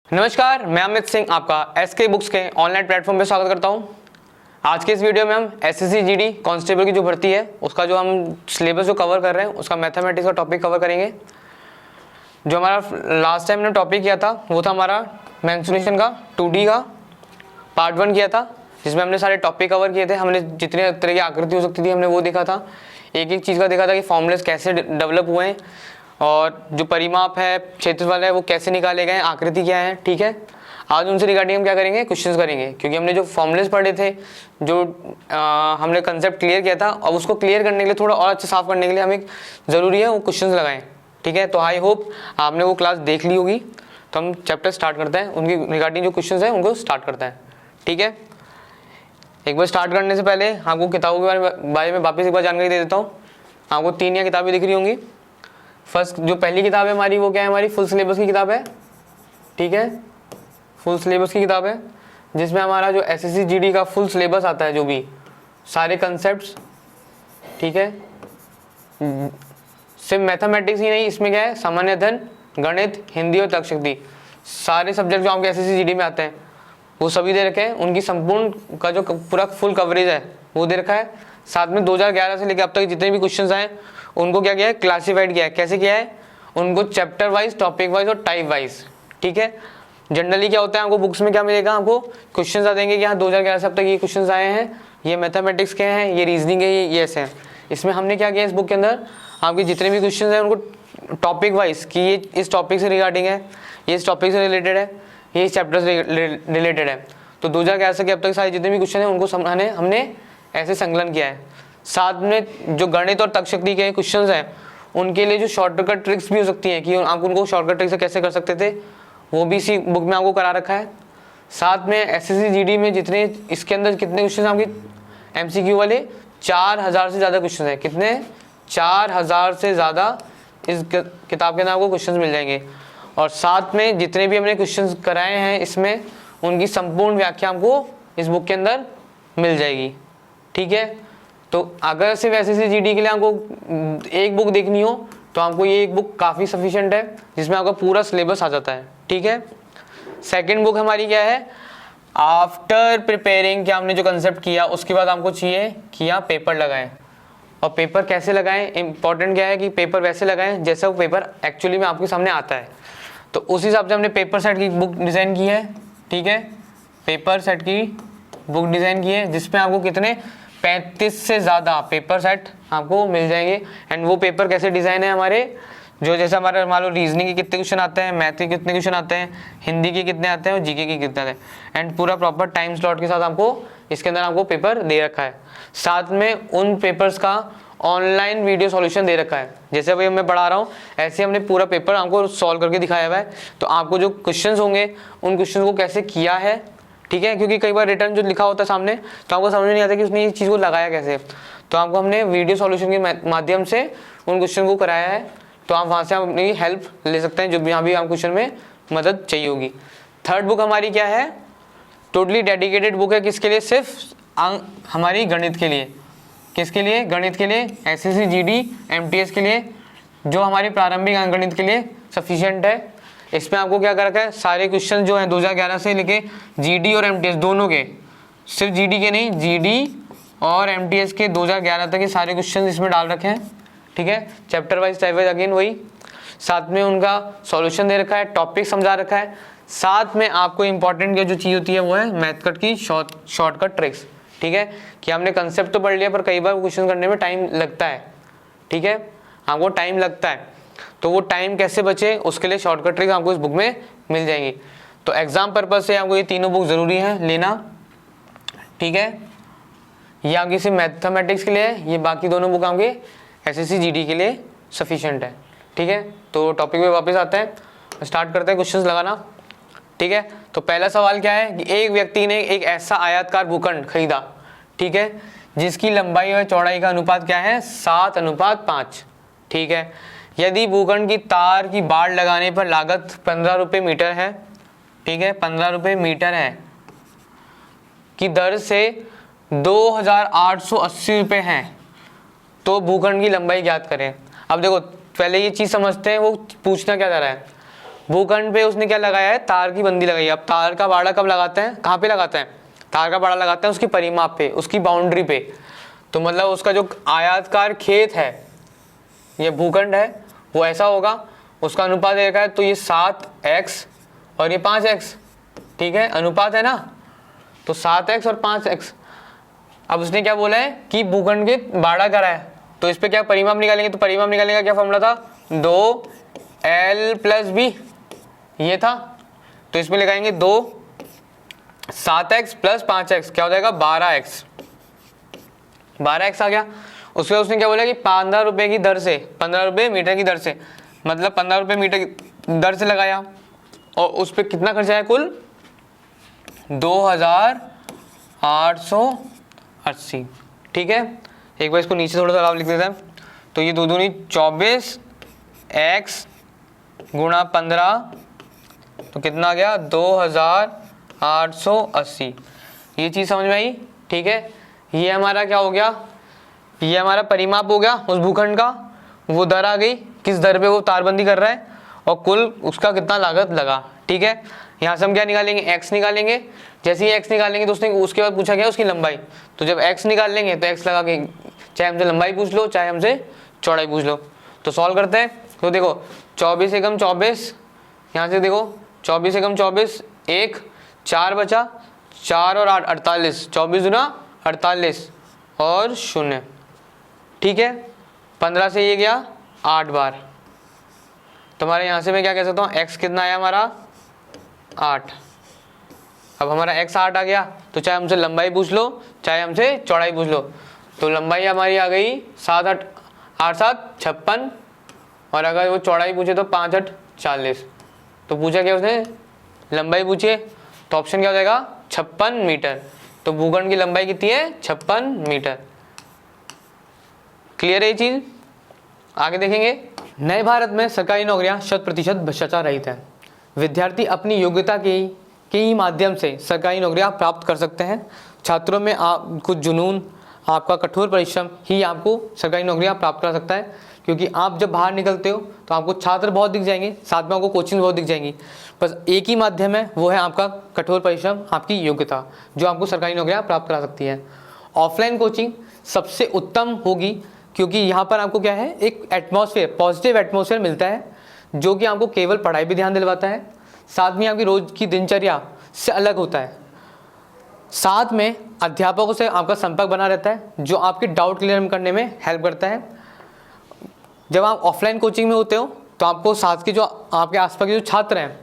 नमस्कार, मैं अमित सिंह आपका एसके बुक्स के ऑनलाइन प्लेटफॉर्म पे स्वागत करता हूं। आज के इस वीडियो में हम एसएससी जीडी कांस्टेबल की जो भर्ती है उसका जो हम सिलेबस जो कवर कर रहे हैं उसका मैथमेटिक्स का टॉपिक कवर करेंगे। जो हमारा लास्ट टाइम ने टॉपिक किया था वो था हमारा मेंसुरेशन का 2D का पार्ट 1 किया था, जिसमें हमने सारे टॉपिक कवर किए थे। हमने जितने तरह की आकृति हो सकती थी हमने वो देखा था, एक एक चीज़ का देखा था कि फॉर्मूलेस कैसे डेवलप हुए हैं और जो परिमाप है, क्षेत्रफल है, वो कैसे निकाले गए, आकृति क्या है। ठीक है, आज उनसे रिगार्डिंग हम क्या करेंगे, क्वेश्चंस करेंगे, क्योंकि हमने जो फॉर्मूलेस पढ़े थे, जो हमने कंसेप्ट क्लियर किया था, अब उसको क्लियर करने के लिए, थोड़ा और अच्छे साफ करने के लिए हमें ज़रूरी है वो क्वेश्चंस लगाएं। ठीक है, तो आई होप आपने वो क्लास देख ली होगी। तो हम चैप्टर स्टार्ट करते हैं, उनकी रिगार्डिंग जो क्वेश्चंस हैं उनको स्टार्ट करते हैं। ठीक है, एक बार स्टार्ट करने से पहले आपको किताबों के बारे में वापस एक बार जानकारी दे देता हूँ। आपको 3 या किताबें दिख रही होंगी। फर्स्ट जो पहली किताब है हमारी वो क्या है, हमारी फुल सिलेबस की किताब है। ठीक है, फुल सिलेबस की किताब है जिसमें हमारा जो एसएससी जीडी का फुल सिलेबस आता है, जो भी सारे कंसेप्ट्स। ठीक है, सिर्फ मैथमेटिक्स ही नहीं, इसमें क्या है, सामान्य अध्ययन, गणित, हिंदी और तर्कशक्ति, सारे सब्जेक्ट जो आपके एसएससी जीडी में आते हैं वो सभी दे रखे हैं। उनकी संपूर्ण का जो पूरा फुल कवरेज है वो दे रखा है। साथ में 2011 से लेकर अब तक जितने भी क्वेश्चंस आए उनको क्या किया है, क्लासिफाइड किया है। कैसे किया है, उनको चैप्टर वाइज, टॉपिक वाइज और टाइप वाइज। ठीक है, जनरली क्या होता है, आपको बुक्स में क्या मिलेगा, आपको क्वेश्चंस आ देंगे कि हाँ 2011 से अब तक ये क्वेश्चंस आए हैं, ये मैथमेटिक्स के हैं, ये रीजनिंग है, ये ऐसे हैं। इसमें हमने क्या किया, इस बुक के अंदर आपके जितने भी क्वेश्चन हैं उनको टॉपिक वाइज कि ये इस टॉपिक से रिगार्डिंग है, ये इस टॉपिक से रिलेटेड है, ये इस चैप्टर से रिलेटेड है। तो 2011 से अब तक सारे जितने भी क्वेश्चन हैं उनको हमने ऐसे संकलन किया है। साथ में जो गणित और तर्कशक्ति के क्वेश्चंस हैं उनके लिए जो शॉर्टकट ट्रिक्स भी हो सकती हैं कि आप उनको शॉर्टकट ट्रिक से कैसे कर सकते थे, वो भी इसी बुक में आपको करा रखा है। साथ में एसएससी जीडी में जितने इसके अंदर कितने क्वेश्चन आपके एमसीक्यू वाले, 4000 से ज़्यादा क्वेश्चन हैं। कितने, 4000 से ज़्यादा इस किताब के अंदर आपको क्वेश्चन मिल जाएंगे। और साथ में जितने भी हमने क्वेश्चन कराए हैं इसमें उनकी संपूर्ण व्याख्या आपको इस बुक के अंदर मिल जाएगी। ठीक है, तो अगर सिर्फ एसएससी जीडी के लिए आपको एक बुक देखनी हो तो आपको ये एक बुक काफ़ी सफिशिएंट है जिसमें आपका पूरा सिलेबस आ जाता है। ठीक है, सेकंड बुक हमारी क्या है, आफ्टर प्रिपेयरिंग, क्या हमने जो कंसेप्ट किया उसके बाद हमको चाहिए कि आप पेपर लगाएं। और पेपर कैसे लगाएं, इंपॉर्टेंट क्या है कि पेपर वैसे लगाएं जैसे वो पेपर एक्चुअली में आपके सामने आता है। तो उस हिसाब से हमने पेपर सेट की बुक डिज़ाइन की है। ठीक है, पेपर सेट की बुक डिज़ाइन की है जिसमें आपको कितने 35 से ज़्यादा पेपर सेट आपको मिल जाएंगे। एंड वो पेपर कैसे डिज़ाइन है हमारे, जो जैसे हमारे मान लो रीजनिंग के कितने क्वेश्चन आते हैं, मैथ के कितने क्वेश्चन आते हैं, हिंदी के कितने आते हैं और जीके के कितने आते हैं। एंड पूरा प्रॉपर टाइम स्लॉट के साथ आपको इसके अंदर आपको पेपर दे रखा है। साथ में उन पेपर्स का ऑनलाइन वीडियो सॉल्यूशन दे रखा है। जैसे अभी मैं पढ़ा रहा हूँ ऐसे हमने पूरा पेपर आपको सॉल्व करके दिखाया हुआ है। तो आपको जो क्वेश्चंस होंगे उन क्वेश्चन को कैसे किया है, ठीक है, क्योंकि कई बार रिटर्न जो लिखा होता है सामने तो आपको समझ नहीं आता कि उसने इस चीज़ को लगाया कैसे। तो आपको हमने वीडियो सॉल्यूशन के माध्यम से उन क्वेश्चन को कराया है। तो आप वहाँ से आप अपनी हेल्प ले सकते हैं जो भी यहाँ भी आप क्वेश्चन में मदद चाहिए होगी। थर्ड बुक हमारी क्या है, टोटली डेडिकेटेड बुक है, किसके लिए, सिर्फ हमारी गणित के लिए। किसके लिए, गणित के लिए, एसएससी जीडी एमटीएस के लिए, जो हमारी प्रारंभिक अंकगणित के लिए सफिशिएंट है। इसमें आपको क्या कर रखा है, सारे क्वेश्चन जो हैं 2011 से लेके जीडी और एमटीएस दोनों के, सिर्फ जीडी के नहीं, जीडी और एमटीएस के 2011 तक के सारे क्वेश्चन इसमें डाल रखे हैं। ठीक है, chapter wise type wise again वही, साथ में उनका सॉल्यूशन दे रखा है, टॉपिक समझा रखा है। साथ में आपको इंपॉर्टेंट जो चीज़ होती है वो है मैथकट की शॉर्टकट ट्रिक्स। ठीक है, कि हमने कंसेप्ट तो पढ़ लिया पर कई बार क्वेश्चन करने में टाइम लगता है। ठीक है, आपको टाइम लगता है, तो वो टाइम कैसे बचे उसके लिए शॉर्टकट ट्रिक्स आपको इस बुक में मिल जाएंगी। तो एग्जाम पर्पज से आपको ये तीनों बुक ज़रूरी है लेना। ठीक है, ये आपकी सिर्फ मैथमेटिक्स के लिए है, ये बाकी दोनों बुक आपके एसएससी जीडी के लिए सफिशिएंट है। ठीक है, तो टॉपिक पे वापस आते हैं, स्टार्ट करते हैं क्वेश्चंस लगाना। ठीक है, तो पहला सवाल क्या है कि एक व्यक्ति ने एक ऐसा आयताकार भूखंड खरीदा, ठीक है, जिसकी लंबाई और चौड़ाई का अनुपात क्या है, 7:5। ठीक है, यदि भूखंड की तार की बाड़ लगाने पर लागत 15 रुपये मीटर है, ठीक है, 15 रुपये मीटर है, की दर से 2880 रुपये है, तो भूखंड की लंबाई ज्ञात करें। अब देखो पहले ये चीज़ समझते हैं वो पूछना क्या जा रहा है। भूखंड पे उसने क्या लगाया है, तार की बंदी लगाई है। अब तार का बाड़ा कब लगाते हैं, कहाँ पे लगाते हैं, तार का बाड़ा लगाते हैं उसकी परिमाप पे, उसकी बाउंड्री पे। तो मतलब उसका जो आयताकार खेत है, ये भूखंड है, वो ऐसा होगा, उसका अनुपात देखा है तो ये 7x और ये 5x, ठीक है, अनुपात है ना, तो 7x और 5x। अब उसने क्या बोला है कि भूखंड के बाड़ा करा है, तो इस पे क्या परिमाप निकालेंगे, तो परिमाप निकालने का क्या फॉर्मूला था, 2l + b, ये था। तो इसमें लगाएंगे 2 7x + 5x, क्या हो जाएगा 12x, 12x आ गया। उसके बाद उसने क्या बोला कि 15 रुपये की दर से, 15 रुपये मीटर की दर से, मतलब 15 रुपये मीटर की दर से लगाया, और उस पर कितना खर्चा है, कुल 2880। ठीक है, एक बार इसको नीचे थोड़ा सा लाभ लिख देते हैं। तो ये 2 दूनी 24x गुणा 15, तो कितना आ गया 2880। ये चीज़ समझ में आई, ठीक है। ये हमारा क्या हो गया, ये हमारा परिमाप हो गया उस भूखंड का, वो दर आ गई, किस दर पे वो तारबंदी कर रहा है, और कुल उसका कितना लागत लगा। ठीक है, यहाँ से हम क्या निकालेंगे, x निकालेंगे। जैसे ही x निकालेंगे तो उसके बाद पूछा गया उसकी लंबाई, तो जब x निकाल लेंगे तो x लगा के, चाहे हमसे लंबाई पूछ लो चाहे हमसे चौड़ाई पूछ लो। तो सॉल्व करते हैं। तो देखो 24 एकम 24, यहाँ से देखो 24 एकम 24, 1 4 बचा, 4 और 8 48, 24 दूना 48 और 0। ठीक है, 15 से ये गया 8 बार। तुम्हारे यहाँ से मैं क्या कह सकता हूँ, x कितना आया हमारा 8। अब हमारा x 8 आ गया, तो चाहे हमसे लंबाई पूछ लो चाहे हमसे चौड़ाई पूछ लो। तो लंबाई हमारी आ गई 7 8 8 7 56, और अगर वो चौड़ाई पूछे तो 5 8 40। तो पूछा क्या उसने, लंबाई पूछिए, तो ऑप्शन क्या हो जाएगा 56 मीटर। तो भूखंड की लंबाई कितनी है, 56 मीटर। क्लियर है ये चीज। आगे देखेंगे, नए भारत में सरकारी नौकरियां 100% भ्रष्टाचार रहित है। विद्यार्थी अपनी योग्यता के ही माध्यम से सरकारी नौकरियां प्राप्त कर सकते हैं। छात्रों में कुछ जुनून, आपका कठोर परिश्रम ही आपको सरकारी नौकरियां प्राप्त करा सकता है। क्योंकि आप जब बाहर निकलते हो तो आपको छात्र बहुत दिख जाएंगे, साथ में आपको कोचिंग बहुत दिख जाएंगी, बस एक ही माध्यम है, वो है आपका कठोर परिश्रम, आपकी योग्यता, जो आपको सरकारी नौकरियां प्राप्त करा सकती है। ऑफलाइन कोचिंग सबसे उत्तम होगी, क्योंकि यहाँ पर आपको क्या है, एक एटमॉस्फेयर, पॉजिटिव एटमॉस्फेयर मिलता है, जो कि आपको केवल पढ़ाई पे ध्यान दिलवाता है, साथ में आपकी रोज की दिनचर्या से अलग होता है। साथ में अध्यापकों से आपका संपर्क बना रहता है, जो आपके डाउट क्लियर करने में हेल्प करता है। जब आप ऑफलाइन कोचिंग में होते हो तो आपको साथ के जो आपके आसपास के जो छात्र हैं,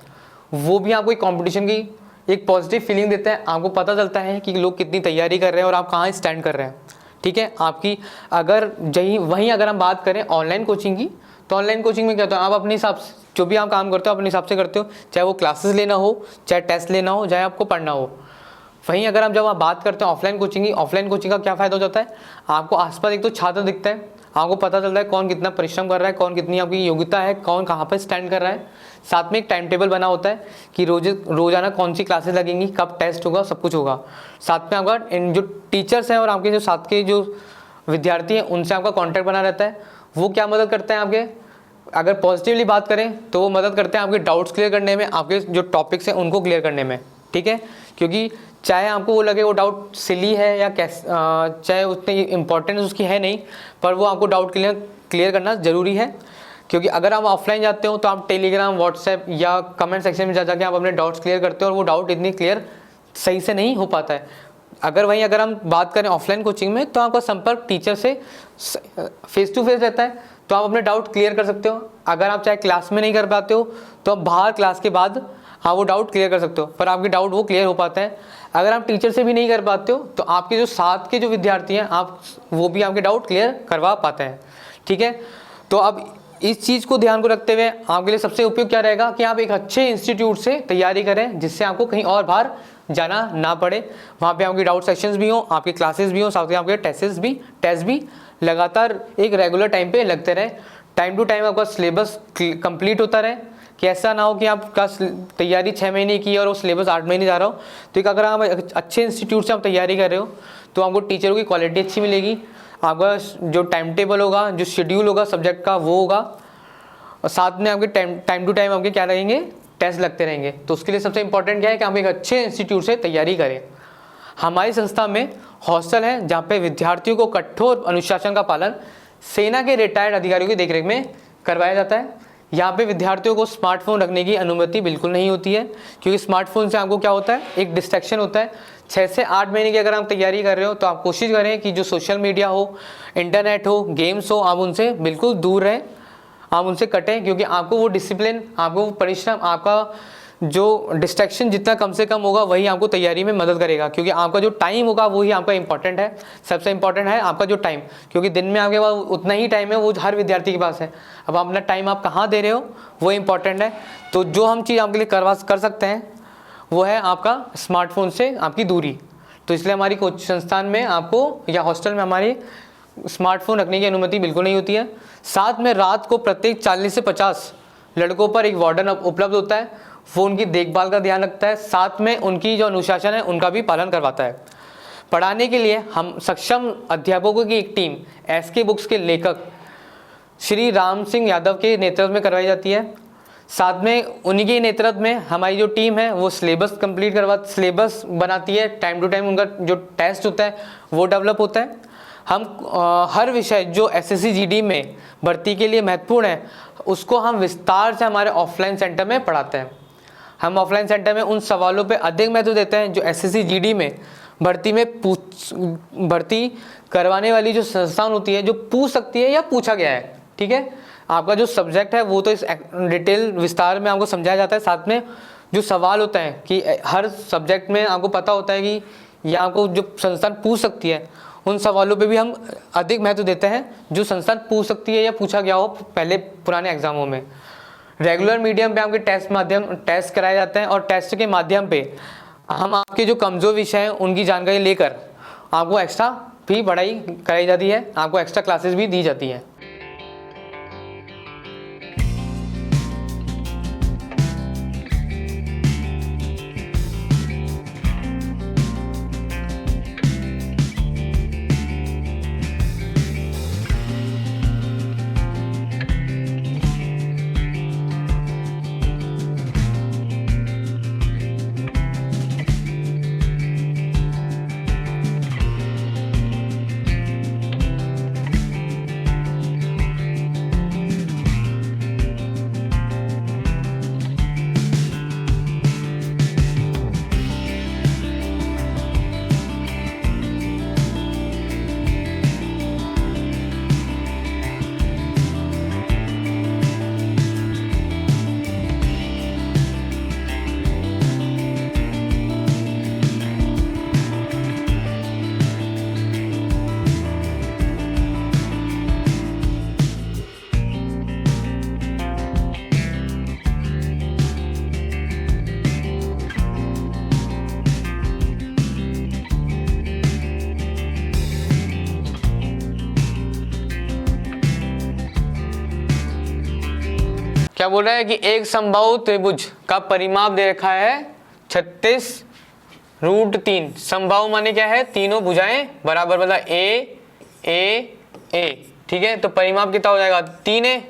वो भी आपको एक कॉम्पिटिशन की एक पॉजिटिव फीलिंग देते हैं। आपको पता चलता है कि लोग कितनी तैयारी कर रहे हैं और आप कहाँ स्टैंड कर रहे हैं। ठीक है, आपकी अगर वहीं अगर हम बात करें ऑनलाइन कोचिंग की, तो ऑनलाइन कोचिंग में क्या होता है, आप अपने हिसाब से जो भी आप काम करते हो अपने हिसाब से करते हो, चाहे वो क्लासेस लेना हो, चाहे टेस्ट लेना हो, चाहे आपको पढ़ना हो। वहीं अगर हम जब आप बात करते हैं ऑफलाइन कोचिंग की, ऑफलाइन कोचिंग का क्या फ़ायदा हो जाता है, आपको आसपास एक तो छात्र दिखता है, आपको पता चलता है कौन कितना परिश्रम कर रहा है, कौन कितनी आपकी योग्यता है, कौन कहाँ पर स्टैंड कर रहा है। साथ में एक टाइम टेबल बना होता है कि रोज़ाना कौन सी क्लासेस लगेंगी, कब टेस्ट होगा, सब कुछ होगा। साथ में आपका इन जो टीचर्स हैं और आपके जो साथ के जो विद्यार्थी हैं, उनसे आपका कॉन्टैक्ट बना रहता है। वो क्या मदद करते हैं आपके, अगर पॉजिटिवली बात करें तो वो मदद करते हैं आपके डाउट्स क्लियर करने में, आपके जो टॉपिक्स हैं उनको क्लियर करने में। ठीक है, क्योंकि चाहे आपको वो लगे वो डाउट सिली है या चाहे उतनी इंपॉर्टेंस उसकी है नहीं, पर वो आपको डाउट क्लियर करना ज़रूरी है। क्योंकि अगर आप ऑफलाइन जाते हो तो आप टेलीग्राम, व्हाट्सएप या कमेंट सेक्शन में जाके आप अपने डाउट्स क्लियर करते हो, और वो डाउट इतनी क्लियर सही से नहीं हो पाता है। अगर हम बात करें ऑफलाइन कोचिंग में, तो आपका संपर्क टीचर से फेस टू फेस रहता है, तो आप अपने डाउट क्लियर कर सकते हो। अगर आप चाहे क्लास में नहीं कर पाते हो तो आप बाहर क्लास के बाद हाँ वो डाउट क्लियर कर सकते हो, पर आपके डाउट वो क्लियर हो पाता है। अगर आप टीचर से भी नहीं कर पाते हो तो आपके जो साथ के जो विद्यार्थी हैं, आप वो भी आपके डाउट क्लियर करवा पाते हैं। ठीक है, तो अब इस चीज़ को ध्यान को रखते हुए आपके लिए सबसे उपयुक्त क्या रहेगा कि आप एक अच्छे इंस्टीट्यूट से तैयारी करें, जिससे आपको कहीं और बाहर जाना ना पड़े। वहाँ पे आपकी डाउट सेक्शंस भी हों, आपकी क्लासेस भी हों, साथ में आपके टेस्ट भी लगातार एक रेगुलर टाइम पे लगते रहे। टाइम टू टाइम आपका सिलेबस कंप्लीट होता रहे, कि ऐसा ना हो कि आपका तैयारी 6 महीने की और वो सिलेबस 8 महीने जा रहा हो। तो एक अगर आप अच्छे इंस्टीट्यूट से आप तैयारी कर रहे हो तो आपको टीचरों की क्वालिटी अच्छी मिलेगी, आपका जो टाइम टेबल होगा, जो शेड्यूल होगा सब्जेक्ट का वो होगा, और साथ में आपके टाइम टू टाइम आपके क्या रहेंगे, टेस्ट लगते रहेंगे। तो उसके लिए सबसे इंपॉर्टेंट क्या है कि आप एक अच्छे इंस्टीट्यूट से तैयारी करें। हमारी संस्था में हॉस्टल है जहाँ पे विद्यार्थियों को कठोर अनुशासन का पालन सेना के रिटायर्ड अधिकारियों की देखरेख में करवाया जाता है। यहाँ पे विद्यार्थियों को स्मार्टफोन रखने की अनुमति बिल्कुल नहीं होती है, क्योंकि स्मार्टफोन से आपको क्या होता है, एक डिस्ट्रैक्शन होता है। 6 से 8 महीने की अगर आप तैयारी कर रहे हो तो आप कोशिश करें कि जो सोशल मीडिया हो, इंटरनेट हो, गेम्स हो, आप उनसे बिल्कुल दूर रहें, आप उनसे कटें, क्योंकि आपको वो डिसिप्लिन, आपको वो परिश्रम, आपका जो डिस्ट्रैक्शन जितना कम से कम होगा वही आपको तैयारी में मदद करेगा। क्योंकि आपका जो टाइम होगा वही आपका इंपॉर्टेंट है, सबसे इंपॉर्टेंट है आपका जो टाइम, क्योंकि दिन में आपके पास उतना ही टाइम है, वो हर विद्यार्थी के पास है। अब अपना टाइम आप कहाँ दे रहे हो वो इंपॉर्टेंट है। तो जो हम चीज़ आपके लिए कर सकते हैं वो है आपका स्मार्टफोन से आपकी दूरी। तो इसलिए हमारी कोचिंग संस्थान में आपको या हॉस्टल में हमारी स्मार्टफोन रखने की अनुमति बिल्कुल नहीं होती है। साथ में रात को प्रत्येक 40 से 50 लड़कों पर एक वार्डन उपलब्ध होता है, वो उनकी देखभाल का ध्यान रखता है, साथ में उनकी जो अनुशासन है उनका भी पालन करवाता है। पढ़ाने के लिए हम सक्षम अध्यापकों की एक टीम एसके बुक्स के लेखक श्री राम सिंह यादव के नेतृत्व में करवाई जाती है। साथ में उन्हीं के नेतृत्व में हमारी जो टीम है वो सिलेबस सिलेबस बनाती है, टाइम टू टाइम उनका जो टेस्ट होता है वो डेवलप होता है। हम हर विषय जो एसएससी जीडी में भर्ती के लिए महत्वपूर्ण है उसको हम विस्तार से हमारे ऑफलाइन सेंटर में पढ़ाते हैं। हम ऑफलाइन सेंटर में उन सवालों पे अधिक महत्व देते हैं जो एसएससी जीडी में भर्ती करवाने वाली जो संस्थान होती है, जो पूछ सकती है या पूछा गया है। ठीक है, आपका जो सब्जेक्ट है वो तो इस डिटेल विस्तार में आपको समझाया जाता है। साथ में जो सवाल होता है कि हर सब्जेक्ट में आपको पता होता है कि या आपको जो संस्थान पूछ सकती है, उन सवालों पे भी हम अधिक महत्व देते हैं जो संस्थान पूछ सकती है या पूछा गया हो पहले पुराने एग्जामों में। रेगुलर मीडियम पे आपके टेस्ट कराए जाते हैं और टेस्ट के माध्यम पे हम आपके जो कमज़ोर विषय हैं उनकी जानकारी लेकर आपको एक्स्ट्रा भी पढ़ाई कराई जाती है, आपको एक्स्ट्रा क्लासेस भी दी जाती हैं। क्या बोल रहा है कि एक समबाहु त्रिभुज का परिमाप दे रखा है 36√3। समबाहु माने क्या है, तीनों भुजाएं बराबर, मतलब ए ए ए। ठीक है, तो परिमाप कितना हो जाएगा 3a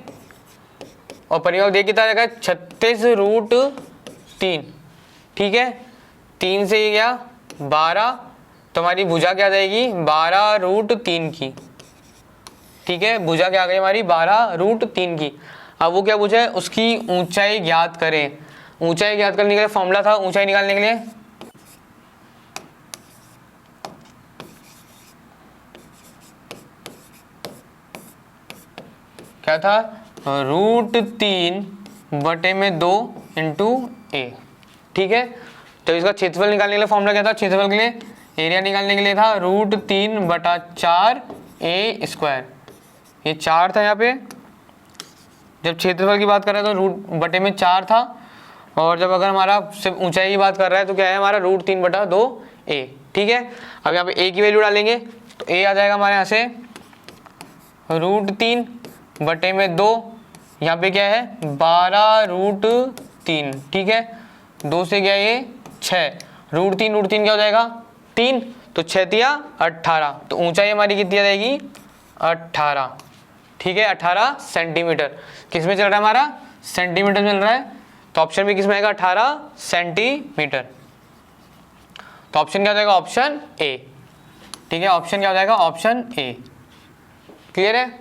और परिमाप दे कितना जाएगा 36√3। ठीक है, 3 से ये गया 12, तो हमारी भुजा क्या जाएगी 12√3 की। ठीक है, भुजा क्या आ गई हमारी 12√3 की। अब वो क्या पूछा है, उसकी ऊंचाई ज्ञात करें। ऊंचाई ज्ञात करने के लिए फॉर्मूला था ऊंचाई निकालने के लिए, क्या था, √3/2 × a। ठीक है, तो इसका क्षेत्रफल निकालने के लिए फॉर्मूला क्या था, क्षेत्रफल के लिए एरिया निकालने के लिए था √3/4a²। ये 4 था यहाँ पे, जब क्षेत्रफल की बात कर रहे हैं तो √4 था, और जब अगर हमारा सिर्फ ऊंचाई की बात कर रहा है तो क्या है हमारा √3/2a। ठीक है, अब यहाँ पे a की वैल्यू डालेंगे तो a आ जाएगा हमारे यहाँ से √3/2, यहाँ पे क्या है 12√3। ठीक है, 2 से क्या ये 6, √3 क्या हो जाएगा 3, तो 6 × 18, तो ऊंचाई हमारी कितनी आ जाएगी 18। ठीक है 18 सेंटीमीटर। किस में चल रहा है हमारा, सेंटीमीटर में चल रहा है, तो ऑप्शन भी किस में आएगा 18 सेंटीमीटर। तो ऑप्शन क्या हो जाएगा, ऑप्शन ए। ठीक है, ऑप्शन क्या हो जाएगा, ऑप्शन ए। क्लियर है,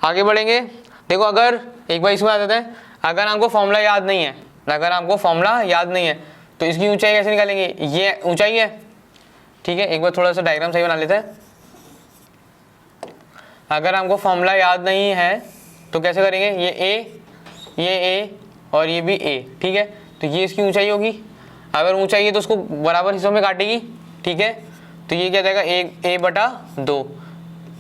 आगे बढ़ेंगे। देखो अगर एक बार इसको याद आता है, अगर आपको फॉर्मूला याद नहीं है, अगर आपको फॉर्मूला याद नहीं है तो इसकी ऊंचाई कैसे निकालेंगे, ये ऊंचाई है। ठीक है, एक बार थोड़ा सा डायग्राम सही बना लेते हैं। अगर हमको फॉर्मूला याद नहीं है तो कैसे करेंगे, ये ए और ये भी ए। ठीक है, तो ये इसकी ऊंचाई होगी। अगर ऊंचाई है तो उसको बराबर हिस्सों में काटेगी। ठीक है, तो ये क्या जाएगा, ए बटा 2,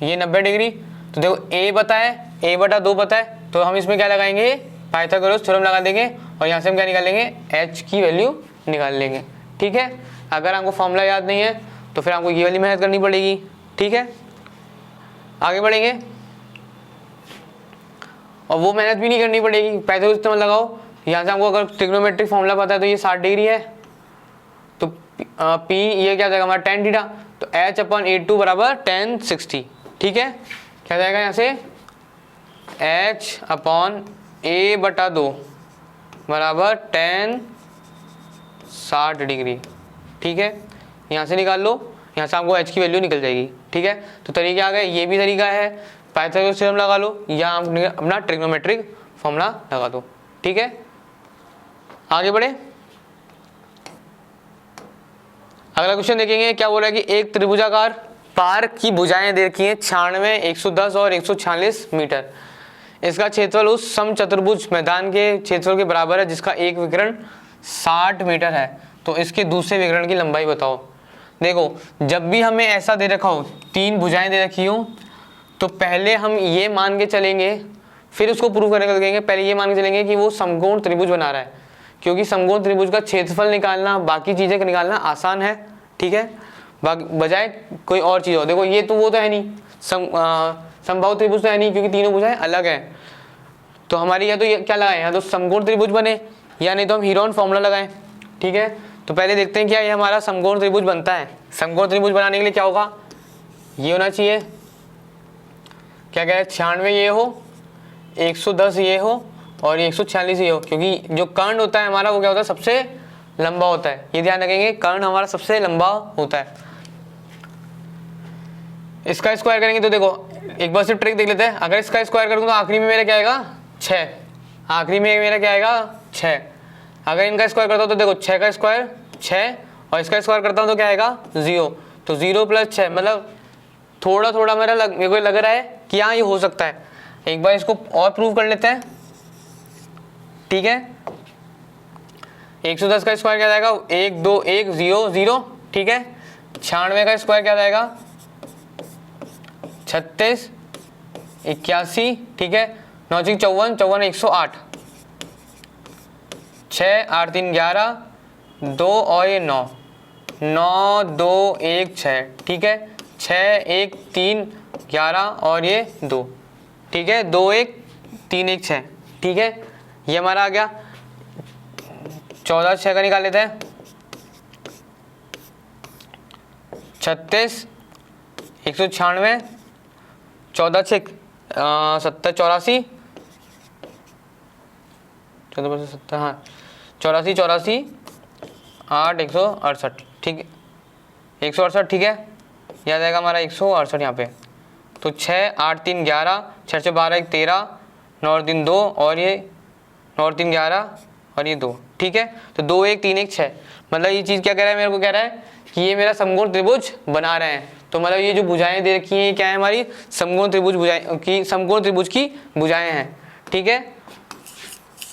ये 90 डिग्री। तो देखो ए बता है, ए बटा 2 पता है, तो हम इसमें क्या लगाएंगे, पाइथागोरस थ्योरम लगा देंगे और यहाँ से हम क्या निकालेंगे, एच की वैल्यू निकाल लेंगे। ठीक है, अगर आपको फॉर्मूला याद नहीं है तो फिर आपको ये वाली मेहनत करनी पड़ेगी। ठीक है, आगे बढ़ेंगे। और वो मेहनत भी नहीं करनी पड़ेगी, पाइथागोरस थ्योरम लगाओ। यहाँ से हमको अगर ट्रिग्नोमेट्रिक फॉर्मूला पता है तो ये 60 डिग्री है, तो पी ये क्या जाएगा हमारा tan थीटा, तो h अपन A2 बराबर tan 60। ठीक है, क्या जाएगा यहाँ से, h अपॉन A बटा 2 बराबर tan 60 डिग्री। ठीक है, यहाँ से निकाल लो, यहाँ से आपको h की वैल्यू निकल जाएगी। ठीक है, तो तरीके आ गए, ये भी तरीका है, पाइथागोरस थ्योरम लगा लो या अपना ट्रिग्नोमेट्रिक फॉर्मूला लगा दो। ठीक है, आगे बढ़े। अगला क्वेश्चन देखेंगे, क्या बोल रहा है कि एक त्रिभुजाकार पार्क की भुजाएं दे रखी हैं 96, 110 और 146 मीटर। इसका क्षेत्रफल उस समचतुर्भुज मैदान के क्षेत्रफल के बराबर है जिसका एक विकर्ण 60 मीटर है। तो इसके दूसरे विकर्ण की लंबाई बताओ। देखो, जब भी हमें ऐसा दे रखा हो, 3 भुजाएं दे रखी हो, तो पहले हम ये मान के चलेंगे, फिर उसको प्रूव करने का देखेंगे। पहले ये मान के चलेंगे कि वो समकोण त्रिभुज बना रहा है, क्योंकि समकोण त्रिभुज का क्षेत्रफल निकालना, बाकी चीजें निकालना आसान है। ठीक है, बजाय कोई और चीज हो। देखो ये तो वो तो है नहीं, समबाहु त्रिभुज तो है नहीं, क्योंकि तीनों भुजाएं अलग हैं। तो हमारी या तो ये क्या लगाए, या तो समकोण त्रिभुज बने, या नहीं तो हम हीरोन फॉर्मूला लगाएं। ठीक है, तो पहले देखते हैं क्या ये हमारा समकोण त्रिभुज बनता है। समकोण त्रिभुज बनाने के लिए क्या होगा, ये होना चाहिए, क्या कह रहे हैं, 96 ये हो, 110 ये हो और 146 ये हो, क्योंकि जो कर्ण होता है हमारा वो क्या होता है, सबसे लंबा होता है। ये ध्यान रखेंगे, कर्ण हमारा सबसे लंबा होता है। इसका स्क्वायर करेंगे तो देखो, एक बार से ट्रिक देख लेते हैं। अगर इसका स्क्वायर करूंगा तो आखिरी में मेरा क्या आएगा, 6। आखिरी में मेरा क्या आएगा, 6। अगर इनका स्क्वायर करता हूँ तो देखो 6 का स्क्वायर 6 और इसका स्क्वायर करता हूँ तो क्या आएगा, 0। तो 0 + 6 मतलब थोड़ा थोड़ा मेरे को लग रहा है कि हाँ ये हो सकता है। एक बार इसको और प्रूव कर लेते हैं। ठीक है, 110 का स्क्वायर क्या जाएगा, 1 2 1 0 0। ठीक है, 96 का स्क्वायर क्या जाएगा, 36 81। ठीक है, 9 6 54 54 108, 6 8 3 11 2 और ये 9 9 2 1 6। ठीक है, 6 1 3 11 और ये 2। ठीक है, 2 1 3 1 6। ठीक है, ये हमारा आ गया। 14 6 का निकाल लेते हैं, 36 196 14 6 70 84 14 70 हाँ 84 84 8 168। ठीक है, 168। ठीक है, याद आएगा हमारा 168 यहाँ पे। तो 6 8 3 11 6 6 12 1 13 9 3 2 और ये 9 3 11 और ये 2। ठीक है, तो 2 1 3 1 6 मतलब ये चीज़ क्या कह रहा है, मेरे को कह रहा है कि ये मेरा समकोण त्रिभुज बना रहे हैं। तो मतलब ये जो भुजाएं दे रखी हैं क्या है, हमारी समकोण त्रिभुज भुजाएं की, समकोण त्रिभुज की भुजाएं हैं। ठीक है,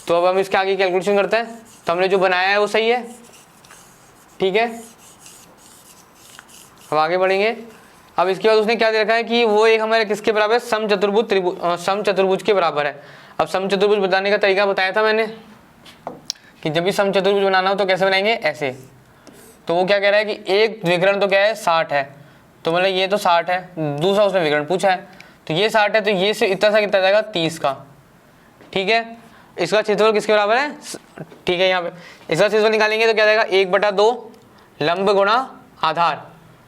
तो अब हम इसके आगे कैलकुलेशन करते हैं। तो हमने जो बनाया है वो सही है। ठीक है, अब आगे बढ़ेंगे। अब इसके बाद उसने क्या दे रखा है कि वो एक हमारे किसके बराबर है, समचतुर्भुज के बराबर है। अब समचतुर्भुज बताने का तरीका बताया था मैंने कि जब भी समचतुर्भुज बनाना हो तो कैसे बनाएंगे, ऐसे। तो वो क्या कह रहा है कि एक विकर्ण तो क्या है, 60 है, तो मतलब ये तो 60 है, दूसरा उसने विकर्ण पूछा है तो ये 60 है, तो ये से इतना सा कितना जाएगा, 30 का। ठीक है, इसका क्षेत्रफल किसके बराबर है, ठीक है, यहाँ पे इसका क्षेत्रफल निकालेंगे तो क्या जाएगा, 1/2 लंब गुणा आधार।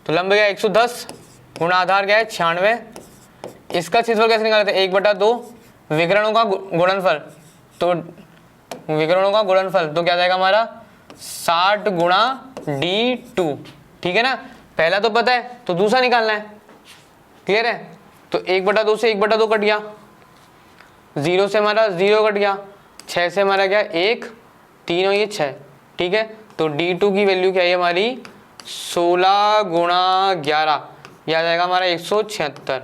तो लंब गया 110 गुणा आधार क्या है 96, इसका क्षेत्रफल कैसे निकालते हैं, 1/2 विकर्णों का गुणनफल, तो विकर्णों का गुणनफल तो क्या जाएगा हमारा 60 गुणा D2, ठीक है ना। पहला तो पता है तो दूसरा निकालना है, क्लियर है। तो 1/2 से 1/2 कट गया, 0 से हमारा 0 कट गया, 6 से हमारा क्या 1, 3 और ये 6, ठीक है। तो D2 की वैल्यू क्या है हमारी 16 गुणा 11, यह आ जाएगा हमारा 176।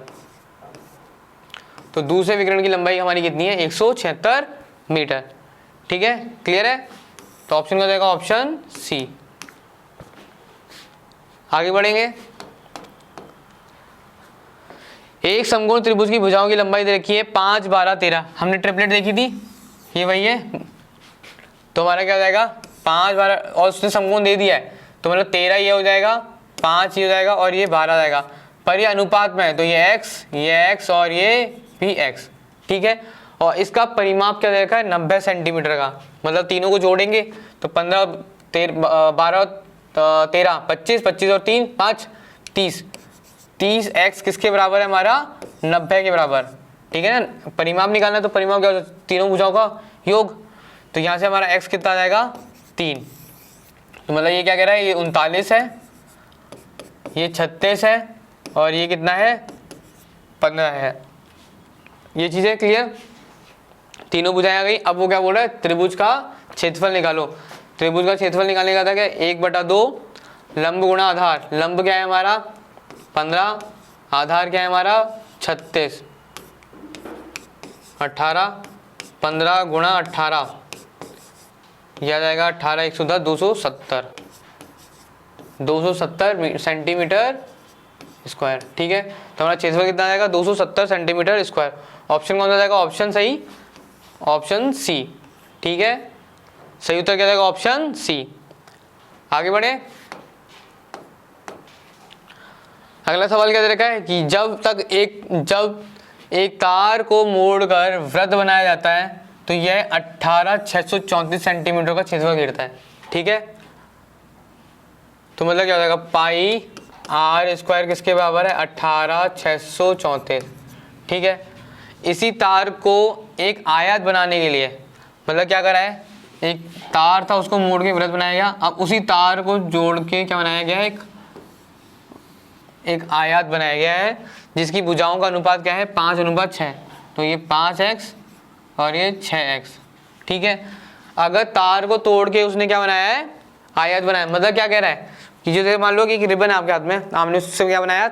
तो दूसरे विकर्ण की लंबाई हमारी कितनी है 176 मीटर, ठीक है, क्लियर है। तो ऑप्शन का जाएगा ऑप्शन सी। आगे बढ़ेंगे। एक समकोण त्रिभुज की भुजाओं की लंबाई दे रखी है 5, 12, 13। हमने ट्रिपलेट देखी थी, ये वही है। तो हमारा क्या हो जाएगा 5, 12 और उसने समकोण दे दिया है, तो मतलब 13 ये हो जाएगा, 5 ये हो जाएगा और ये 12 जाएगा। पर ये अनुपात में है तो ये x और ये भी x, ठीक है। और इसका परिमाप क्या देखा है 90 सेंटीमीटर का, मतलब तीनों को जोड़ेंगे तो 15, 12, 13, 25, 25 और 3, 5, 30, 30x किसके बराबर है हमारा 90 के बराबर, ठीक है ना। परिमाप निकालना है तो परिमाप क्या होता है तीनों भुजाओं का योग, तो यहाँ से हमारा x कितना आ जाएगा 3। तो मतलब ये क्या कह रहा है, ये 39 है, ये 36 है और ये कितना है 15 है। ये चीज़ें क्लियर, तीनों भुजाएं आ गई। अब वो क्या बोल रहा है त्रिभुज का क्षेत्रफल निकालो। त्रिभुज का क्षेत्रफल निकालने का था क्या 1/2 लंब गुणा आधार, लंब क्या है हमारा 15, आधार क्या है हमारा 36, 18, 15 गुणा 18 यह आ जाएगा 18, 110, 270 सेंटीमीटर स्क्वायर, ठीक है। तो हमारा क्षेत्रफल कितना आ जाएगा 270 सेंटीमीटर स्क्वायर। ऑप्शन कौन सा जाएगा, ऑप्शन सही, ऑप्शन सी, ठीक है। सही उत्तर क्या जाएगा ऑप्शन सी। आगे बढ़े। अगला सवाल क्या दे रखा है कि जब एक तार को मोड़कर वृत्त बनाया जाता है तो यह 18,634 सेंटीमीटर का क्षेत्रफल घेरता है, ठीक है। तो मतलब क्या हो जाएगा पाई आर स्क्वायर किसके बराबर है 18,634, ठीक है। इसी तार को एक आयत बनाने के लिए मतलब क्या करा है, एक तार था उसको मोड़ के वृत्त बनाया गया, अब उसी तार को जोड़ के क्या बनाया गया है एक आयत बनाया गया है जिसकी भुजाओं का अनुपात क्या है 5:6। तो ये 5x और ये 6x, ठीक है। अगर तार को तोड़ के उसने क्या बनाया है आयत बनाया, मतलब क्या कह रहा है कि जैसे मान लो कि एक रिबन है आपके हाथ में, हमने उससे क्या बनाया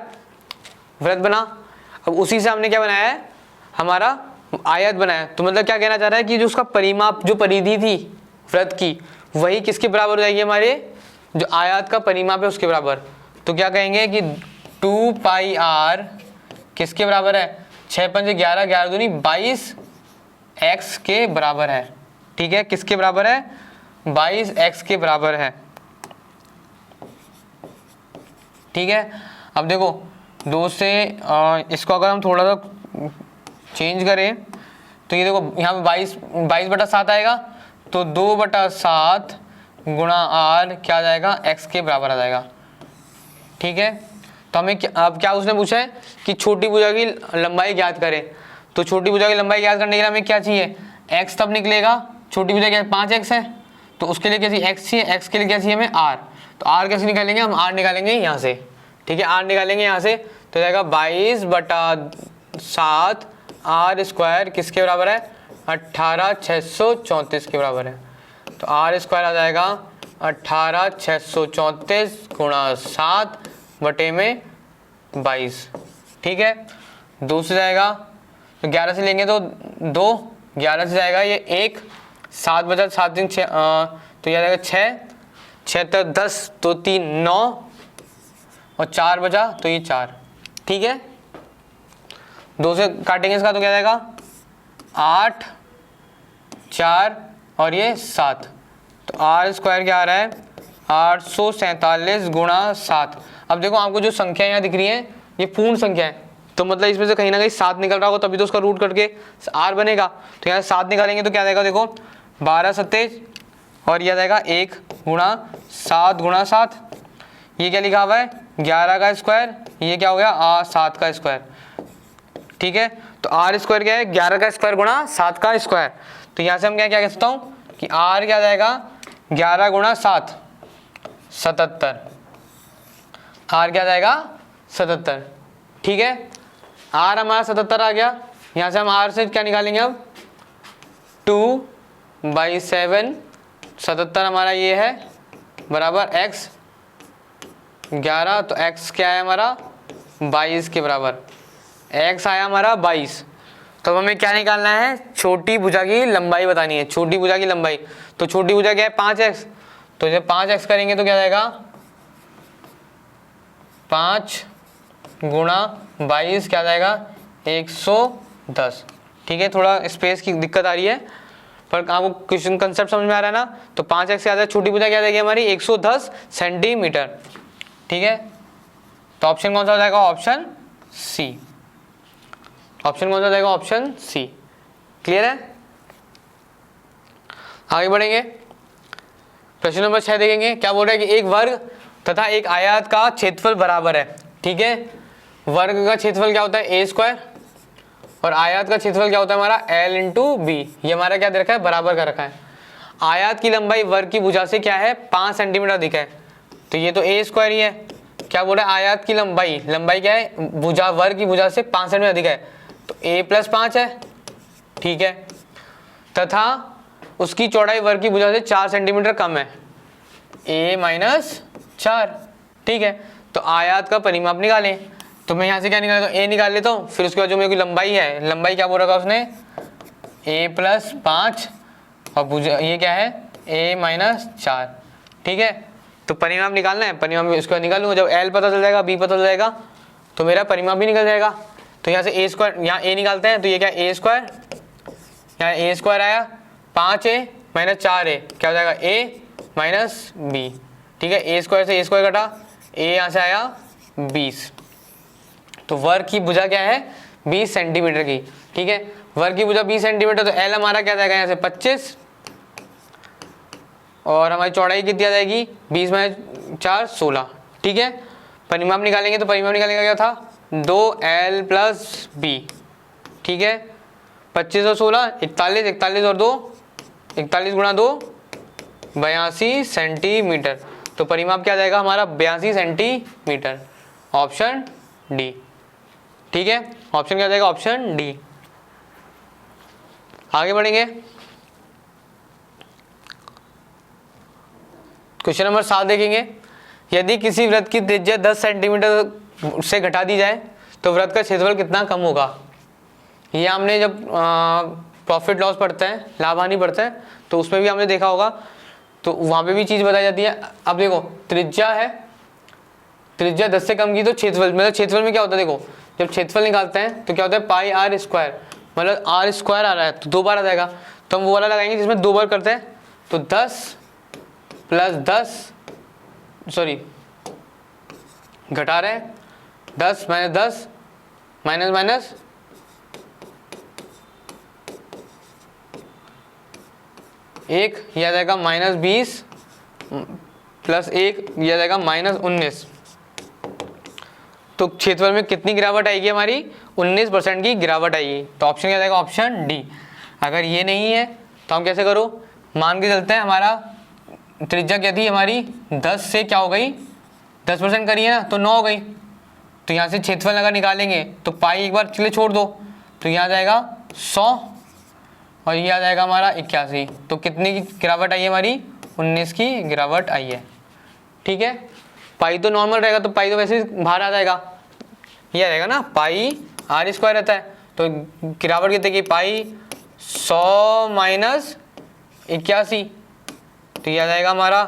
वृत्त बना, अब उसी से हमने क्या बनाया है हमारा आयत बनाया। तो मतलब क्या कहना चाह रहा है कि जो उसका परिमाप जो परिधि थी वृत्त की वही किसके बराबर हो जाएगी हमारे जो आयत का परिमाप है उसके बराबर। तो क्या कहेंगे कि 2 पाई आर किसके बराबर है 6 पंजे 11, 11 दूनी 22 x के बराबर है, ठीक है। किसके बराबर है 22 x के बराबर है, ठीक है। अब देखो 2 से इसको अगर हम थोड़ा सा चेंज करें तो ये देखो यहाँ पे 22/7 आएगा, तो 2/7 गुणा आर क्या आ जाएगा x के बराबर आ जाएगा, ठीक है। तो हमें अब क्या उसने पूछा है कि छोटी भुजा की लंबाई ज्ञात करें। तो छोटी भुजा की लंबाई ज्ञात करने के लिए हमें क्या चाहिए x तब निकलेगा, छोटी भुजा क्या 5x है तो उसके लिए क्या चाहिए x चाहिए, x के लिए क्या चाहिए हमें r। तो r कैसे निकालेंगे हम, r निकालेंगे यहाँ से, ठीक है। r निकालेंगे यहाँ से तो जाएगा 22/7 आर स्क्वायर किसके बराबर है 18,634 के बराबर है। तो आर स्क्वायर आ जाएगा 18,634 गुणा 7/22, ठीक है। 2 से जाएगा तो 11 से लेंगे तो 2, 11 से जाएगा ये 1, 7/7 दिन 6 तो यह जाएगा 6, 6 तो 10 तो 3 9 और 4 बचा तो ये 4, ठीक है। 2 से काटेंगे इसका तो क्या जाएगा 8, 4 और ये 7। तो आर स्क्वायर क्या आ रहा है 847 गुणा 7। अब देखो आपको जो संख्या यहाँ दिख रही है ये पूर्ण संख्या है, तो मतलब इसमें से कहीं ना कहीं 7 निकल रहा होगा तभी तो उसका रूट करके आर बनेगा। तो यहाँ 7 निकालेंगे तो क्या जाएगा देखो 12 सत्तेज और यह जाएगा 1 गुणा 7 गुणा 7, ये क्या लिखा हुआ है 11 का स्क्वायर, ये क्या हो गया 7 का स्क्वायर, ठीक है। तो आर स्क्वायर क्या है, 11 का स्क्वायर गुणा 7 का स्क्वायर। तो यहाँ से हम क्या क्या कह सकता हूँ कि आर क्या आ जाएगा 11 गुणा 7 77, आर क्या आ जाएगा 77, ठीक है। आर हमारा 77 आ गया। यहाँ से हम आर से क्या निकालेंगे अब 2/7, 77 हमारा ये है बराबर x 11, तो x क्या है हमारा 22 के बराबर, x आया हमारा 22। तो हमें क्या निकालना है, छोटी भुजा की लंबाई बतानी है, छोटी भुजा की लंबाई। तो छोटी भुजा क्या है 5x, तो जब 5x करेंगे तो क्या जाएगा 5 गुणा 22 क्या जाएगा 110, ठीक है। थोड़ा स्पेस की दिक्कत आ रही है पर आपको क्वेश्चन कंसेप्ट समझ में आ रहा है ना। तो 5x क्या जाएगा, छोटी भुजा क्या जाएगी हमारी 110 सेंटीमीटर, ठीक है। तो ऑप्शन कौन सा हो जाएगा, ऑप्शन सी। ऑप्शन कौन सा जाएगा, ऑप्शन सी। क्लियर है। आगे बढ़ेंगे, प्रश्न नंबर 6 देखेंगे। क्या बोल रहा है कि एक वर्ग तथा एक आयत का क्षेत्रफल बराबर है, ठीक है। वर्ग का क्षेत्रफल क्या होता है ए स्क्वायर और आयत का क्षेत्रफल क्या होता है हमारा एल इंटू बी। ये हमारा क्या दे रखा है, बराबर कर रखा है। आयत की लंबाई वर्ग की भुजा से क्या है 5 सेंटीमीटर अधिक है, तो ये तो ए स्क्वायर ही है। क्या बोल रहा है, आयत की लंबाई, लंबाई क्या है भुजा, वर्ग की भुजा से 5 सेंटीमीटर अधिक है, तो a + 5 है, ठीक है। तथा उसकी चौड़ाई वर्ग की भुजा से 4 सेंटीमीटर कम है, a - 4, ठीक है। तो आयत का परिमाप निकालें। तो मैं यहाँ से क्या निकाल लेता हूँ, a निकाल लेता हूँ। फिर उसके बाद जो मेरे को लंबाई है, लंबाई क्या बोल रखा है उसने a + 5 और भुजा ये क्या है a - 4, ठीक है। तो परिमाप निकालना है, परिमाप उसके बाद निकालूंगा। जब l पता चल जाएगा b पता चल जाएगा तो मेरा परिमाप भी निकल जाएगा। तो यहाँ से a स्क्वायर, यहाँ a निकालते हैं तो ये क्या a स्क्वायर, यहाँ a स्क्वायर आया 5a - 4a क्या हो जाएगा a - b, ठीक है। a स्क्वायर से a स्क्वायर कटा, a यहाँ से आया 20। तो वर्ग की भुजा क्या है 20 सेंटीमीटर की, ठीक है। वर्ग की भुजा 20 सेंटीमीटर, तो l हमारा क्या जाएगा यहाँ से 25 और हमारी चौड़ाई कितनी आ जाएगी 20 - 4 16, ठीक है। परिमाप निकालेंगे तो परिमाप निकालेंगे क्या था 2l + b, ठीक है। 25 और 16 41, 41 और 2 41 गुणा 2 82 सेंटीमीटर। तो परिमाप क्या जाएगा हमारा 82 सेंटीमीटर, ऑप्शन डी, ठीक है। ऑप्शन क्या जाएगा, ऑप्शन डी। आगे बढ़ेंगे, क्वेश्चन नंबर 7 देखेंगे। यदि किसी वृत्त की त्रिज्या 10 सेंटीमीटर से घटा दी जाए तो वृत्त का क्षेत्रफल कितना कम होगा। ये हमने जब प्रॉफिट लॉस पढ़ते हैं, लाभ हानि पढ़ते हैं, तो उसमें भी हमने देखा होगा, तो वहाँ पे भी चीज़ बताई जाती है। अब देखो त्रिज्या है, त्रिज्या 10 से कम की तो क्षेत्रफल, मतलब क्षेत्रफल में क्या होता है, देखो जब क्षेत्रफल निकालते हैं तो क्या होता है पाई r स्क्वायर, मतलब r स्क्वायर आ रहा है तो 2 बार आ जाएगा, तो हम वो वाला लगाएंगे जिसमें 2 बार करते हैं। तो 10 + 10 सॉरी घटा रहे हैं 10 - 10 माइनस माइनस एक, यह आ जाएगा -20 + 1 यह आ जाएगा -19। तो क्षेत्रफल में कितनी गिरावट आएगी हमारी 19% की गिरावट आएगी। तो ऑप्शन क्या जाएगा, ऑप्शन डी। अगर ये नहीं है तो हम कैसे करो, मान के चलते हैं हमारा त्रिज्या क्या थी हमारी 10 से क्या हो गई 10% करिए ना तो 9 हो गई। तो यहाँ से क्षेत्रफल अगर निकालेंगे तो पाई एक बार चले छोड़ दो, तो यहाँ जाएगा 100 और ये आ जाएगा हमारा 81। तो कितनी की गिरावट आई है हमारी 19 की गिरावट आई है, ठीक है। पाई तो नॉर्मल रहेगा तो पाई तो वैसे बाहर आ जाएगा, ये आ जाएगा ना पाई r स्क्वायर रहता है। तो गिरावट कितने की पाई 100 - 81, तो ये आ जाएगा हमारा,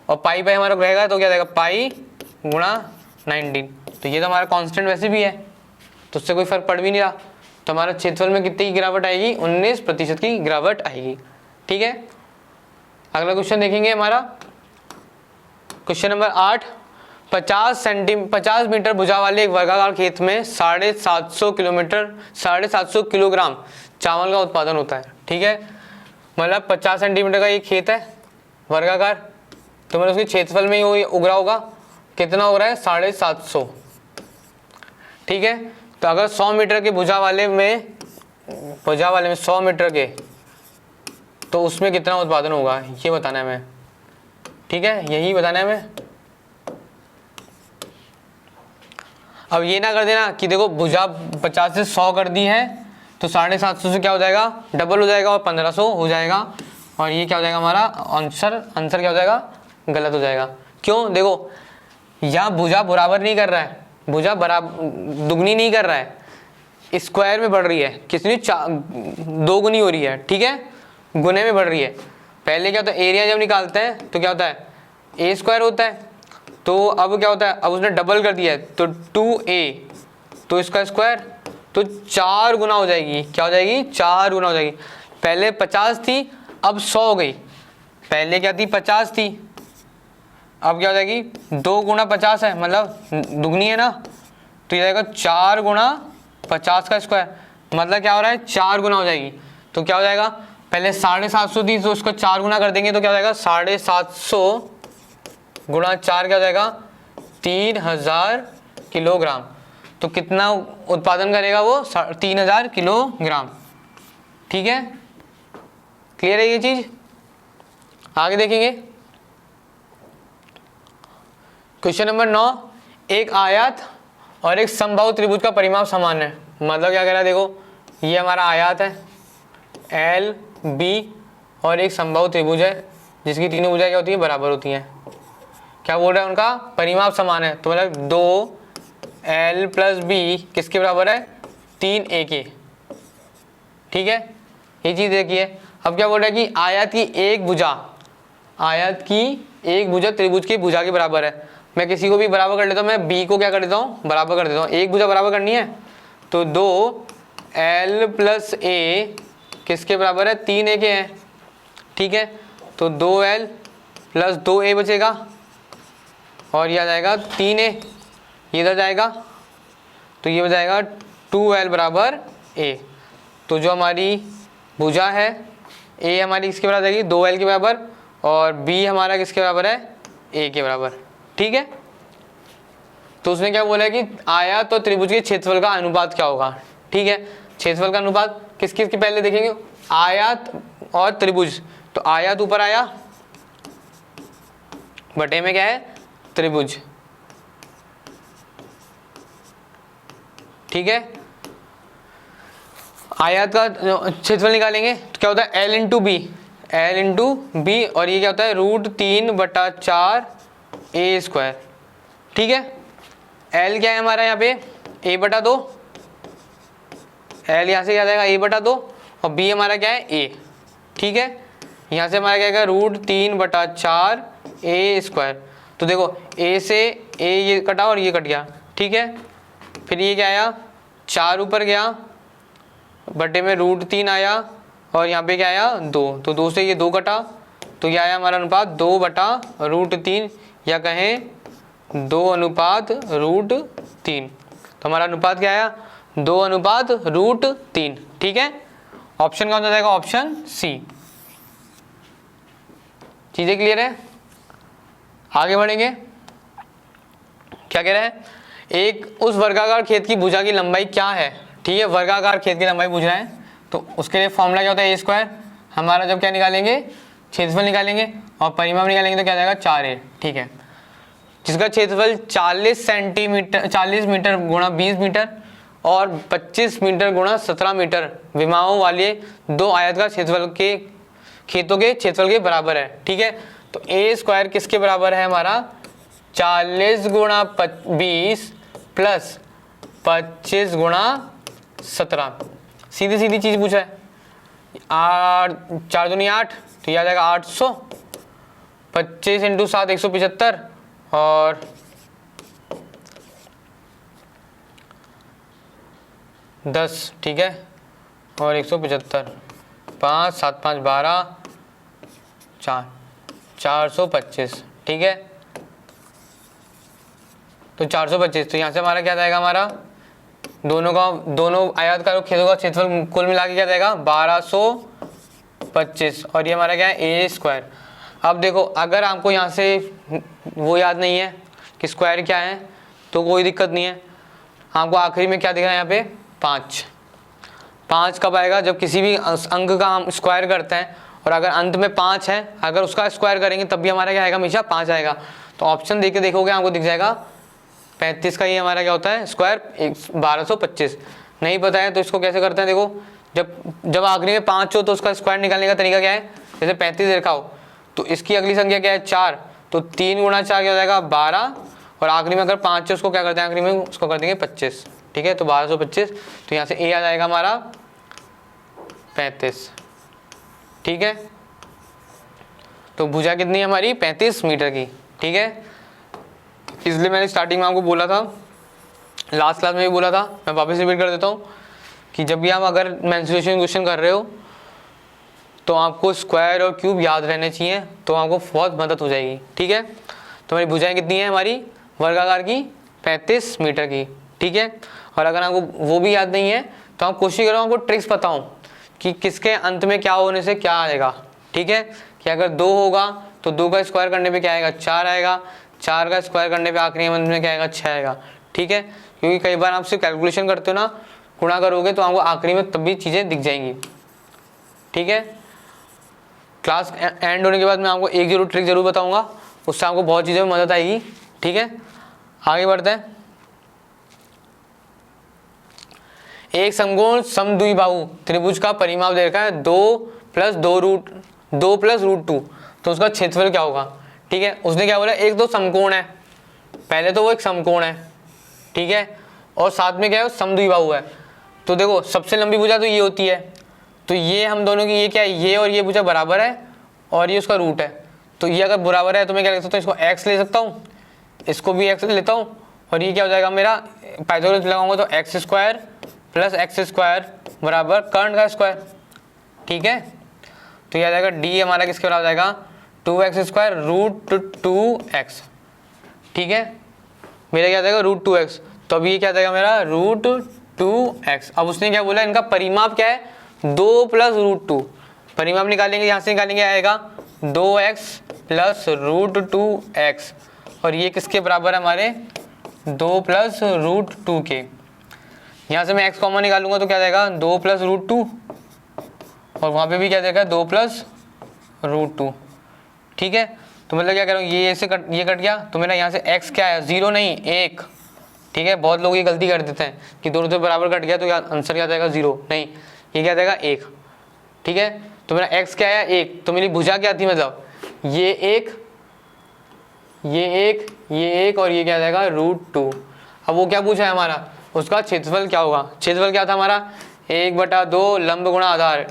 और पाई पाई हमारा रहेगा तो क्या जाएगा पाई गुणा 19। तो ये तो हमारा कांस्टेंट वैसे भी है तो उससे कोई फर्क पड़ भी नहीं रहा। तो हमारा क्षेत्रफल में कितनी की गिरावट आएगी 19% की गिरावट आएगी, ठीक है। अगला क्वेश्चन देखेंगे हमारा क्वेश्चन नंबर 8। 50 मीटर भुजा वाले एक वर्गाकार खेत में 750 किलोग्राम चावल का उत्पादन होता है, ठीक है। मतलब 50 सेंटीमीटर का ये खेत है वर्गाकार, तो मैंने उसके क्षेत्रफल में ही उग रहा होगा, कितना हो रहा है 750, ठीक है। तो अगर 100 मीटर के भुजा वाले में 100 मीटर के, तो उसमें कितना उत्पादन होगा ये बताना है हमें। ठीक है, यही बताना है हमें। अब ये ना कर देना कि देखो भुजा 50 से 100 कर दी है तो 750 से क्या हो जाएगा, डबल हो जाएगा और 1500 हो जाएगा, और ये क्या हो जाएगा हमारा आंसर क्या हो जाएगा, गलत हो जाएगा। क्यों, देखो यहाँ भुजा बराबर नहीं कर रहा है, भुजा बराबर दुगनी नहीं कर रहा है, स्क्वायर में बढ़ रही है, कितनी 2 गुनी हो रही है। ठीक है, गुने में बढ़ रही है। पहले क्या होता है, एरिया जब निकालते हैं तो क्या होता है, ए स्क्वायर होता है, तो अब क्या होता है, अब उसने डबल कर दिया है तो 2a, तो इसका स्क्वायर तो 4 गुना हो जाएगी। क्या हो जाएगी, 4 गुना हो जाएगी। पहले 50 थी अब 100 हो गई, पहले क्या थी 50 थी, अब क्या हो जाएगी 2 गुना 50 है, मतलब दुगनी है ना, तो ये जाएगा 4 गुना 50 का स्क्वायर, मतलब क्या हो रहा है 4 गुना हो जाएगी। तो क्या हो जाएगा, पहले 750 थी तो उसको 4 गुना कर देंगे तो क्या हो जाएगा 750 गुणा 4 क्या हो जाएगा 3000 किलोग्राम। तो कितना उत्पादन करेगा वो, 3000 किलोग्राम। ठीक है, क्लियर है ये चीज। आगे देखेंगे क्वेश्चन नंबर 9, एक आयत और एक समबाहु त्रिभुज का परिमाप समान है। मतलब क्या कह रहा है, देखो ये हमारा आयत है एल बी और एक समबाहु त्रिभुज है जिसकी तीनों भुजाएं क्या होती है, बराबर होती हैं। क्या बोल रहा है, उनका परिमाप समान है, तो मतलब 2l + b किसके बराबर है, 3a के। ठीक है, ये चीज देखिए। अब क्या बोल रहा है कि आयत की एक भुजा त्रिभुज की भुजा के बराबर है। मैं किसी को भी बराबर कर लेता हूँ, मैं b को क्या कर देता हूँ, बराबर कर देता हूँ। एक भुजा बराबर करनी है तो 2l + a किसके बराबर है, 3a के हैं। ठीक है, तो 2l + 2a बचेगा और यह आ जाएगा 3a, ये इधर जाएगा तो ये हो जाएगा 2l = a। तो जो हमारी भुजा है a हमारी किसके बराबर जाएगी, 2l के बराबर, और b हमारा किसके बराबर है, a के बराबर। ठीक है, तो उसने क्या बोला है कि आयत और त्रिभुज के क्षेत्रफल का अनुपात क्या होगा। ठीक है, क्षेत्रफल का अनुपात किस किस के पहले देखेंगे, आयत और त्रिभुज। तो आयत ऊपर आया, बटे में क्या है, त्रिभुज। ठीक है, आयत का क्षेत्रफल निकालेंगे तो क्या होता है, l × b, और ये क्या होता है √3/4 a²। ठीक है, l क्या है हमारा यहाँ पे, a/2, l यहाँ से क्या आ जाएगा a/2, और b हमारा क्या है a। ठीक है, यहाँ से हमारा क्या आएगा √3/4 a²। तो देखो a से a ये कटा और ये कट गया। ठीक है, फिर ये क्या आया, 4 ऊपर गया, बटे में √3 आया, और यहाँ पे क्या आया 2, तो 2 से ये 2 कटा, तो ये आया हमारा अनुपात 2/√3, या कहें 2/√3। तो हमारा अनुपात क्या आया, 2/√3। ठीक है, ऑप्शन कौन सा जाएगा, ऑप्शन सी। चीजें क्लियर है, आगे बढ़ेंगे। क्या कह रहे हैं, एक उस वर्गाकार खेत की भुजा की लंबाई क्या है। ठीक है, वर्गाकार खेत की लंबाई पूछ रहा है, तो उसके लिए फॉर्मूला क्या होता है, a²। हमारा जब क्या निकालेंगे, क्षेत्रफल निकालेंगे और परिमाप निकालेंगे तो क्या जाएगा 4a। ठीक है, जिसका क्षेत्रफल 40 मीटर गुणा 20 मीटर और 25 मीटर गुणा 17 मीटर विमाओं वाले 2 आयत का क्षेत्रफल के खेतों के क्षेत्रफल के बराबर है। ठीक है, तो a² किसके बराबर है हमारा, 40 गुणा 20 प्लस 25 गुणा 17। सीधी सीधी चीज पूछा है, 4 दूनी 8, तो यह आ जाएगा 800, 25 × 7 175, और 10। ठीक है, और 175, 5 7 5 12, 425। ठीक है, तो 425, तो यहाँ से हमारा क्या जाएगा, हमारा दोनों आयत का खेतों का क्षेत्रफल कुल मिला के क्या जाएगा 1225, और ये हमारा क्या है a²। अब देखो अगर आपको यहाँ से वो याद नहीं है कि स्क्वायर क्या है तो कोई दिक्कत नहीं है, आपको आखिरी में क्या दिख रहा है यहाँ पे 5। 5 कब आएगा? जब किसी भी अंक का हम स्क्वायर करते हैं और अगर अंत में 5 है, अगर उसका स्क्वायर करेंगे तब भी हमारा क्या आएगा? हमेशा 5 आएगा। तो ऑप्शन देख के देखोगे आपको दिख जाएगा 35 का, ये हमारा क्या होता है? स्क्वायर 1225। नहीं पता है तो इसको कैसे करते हैं? देखो, जब आखिरी में 5 हो तो उसका स्क्वायर निकालने का तरीका क्या है? जैसे 35 लिखा हो तो इसकी अगली संख्या क्या है? 4, तो 3 गुणा 4 क्या हो जाएगा? 12, और आखिरी में अगर 5 है उसको क्या करते हैं? आखिरी में उसको कर देंगे 25। ठीक है, तो 1225, तो यहाँ से ए आ जाएगा हमारा 35। ठीक है, तो भुजा कितनी है हमारी? 35 मीटर की। ठीक है, इसलिए मैंने स्टार्टिंग में आपको बोला था, लास्ट क्लास में भी बोला था, मैं वापस रिपीट कर देता हूँ कि जब भी आप अगर मेंसुरेशन क्वेश्चन कर रहे हो तो आपको स्क्वायर और क्यूब याद रहने चाहिए, तो आपको बहुत मदद हो जाएगी। ठीक है, तो हमारी भुजाएं कितनी है? हमारी वर्गाकार की 35 मीटर की। ठीक है, और अगर आपको वो भी याद नहीं है तो आप कोशिश करो आपको ट्रिक्स बताऊं कि किसके अंत में क्या होने से क्या आएगा। ठीक है, कि अगर 2 होगा तो 2 का स्क्वायर करने पे क्या आएगा? 4 आएगा। 4 का स्क्वायर करने पे आखिरी अंत में क्या आएगा? 6 आएगा। ठीक है, क्योंकि कई बार आप सिर्फ कैलकुलेशन करते हो ना, गुणा करोगे तो आपको आखिरी में तब भी चीज़ें दिख जाएंगी। ठीक है, क्लास एंड होने के बाद मैं आपको एक जरूर ट्रिक जरूर बताऊंगा, उससे आपको बहुत चीज़ों में मदद आएगी। ठीक है, आगे बढ़ते हैं। एक समकोण समद्विबाहु त्रिभुज का परिमाप दे रखा है 2 प्लस रूट 2, तो उसका क्षेत्रफल क्या होगा? ठीक है, उसने क्या बोला? एक तो समकोण है, पहले तो वो एक समकोण है। ठीक है, और साथ में क्या है? समद्विबाहु है। तो देखो, सबसे लंबी भुजा तो ये होती है, तो ये हम दोनों की ये क्या है? ये और ये भुजा बराबर है और ये उसका रूट है। तो ये अगर बराबर है तो मैं क्या लिख सकता हूँ? इसको x ले सकता हूँ, इसको भी x लेता हूँ, और ये क्या हो जाएगा मेरा? पाइथागोरस लगाऊंगा तो x square plus x square बराबर कर्ण का स्क्वायर। ठीक है, तो ये आ जाएगा d हमारा किसके बराबर आ जाएगा? 2x square root 2x। ठीक है, मेरा क्या आ जाएगा? Root 2x। तो अब ये क्या आ जाएगा मेरा? Root 2x। अब उसने क्या बोला? इनका परिमाप क्या है? 2 प्लस रूट 2। परिमाप निकालेंगे, यहाँ से निकालेंगे, आएगा 2x प्लस रूट 2x, और ये किसके बराबर है हमारे? 2 प्लस रूट 2 के। यहाँ से मैं x कॉमन निकालूंगा तो क्या जाएगा? 2 प्लस रूट 2, और वहाँ पे भी क्या जाएगा? 2 प्लस रूट 2। ठीक है, तो मतलब क्या कह रहा हूँ? ये कट गया, तो मेरा यहाँ से x क्या है? 0 नहीं 1। ठीक है, बहुत लोग ये गलती कर देते हैं कि दोनों से बराबर कट गया तो आंसर क्या जाएगा? 0 नहीं, ये क्या जाएगा? 1। ठीक है, तो मेरा x क्या है? 1। तो मेरी भुजा क्या थी? मतलब ये 1, ये 1, ये 1, और ये क्या जाएगा? रूट 2। अब वो क्या पूछा है हमारा? उसका क्षेत्रफल क्या होगा? क्षेत्रफल क्या था हमारा? 1/2 लंब गुणा आधार,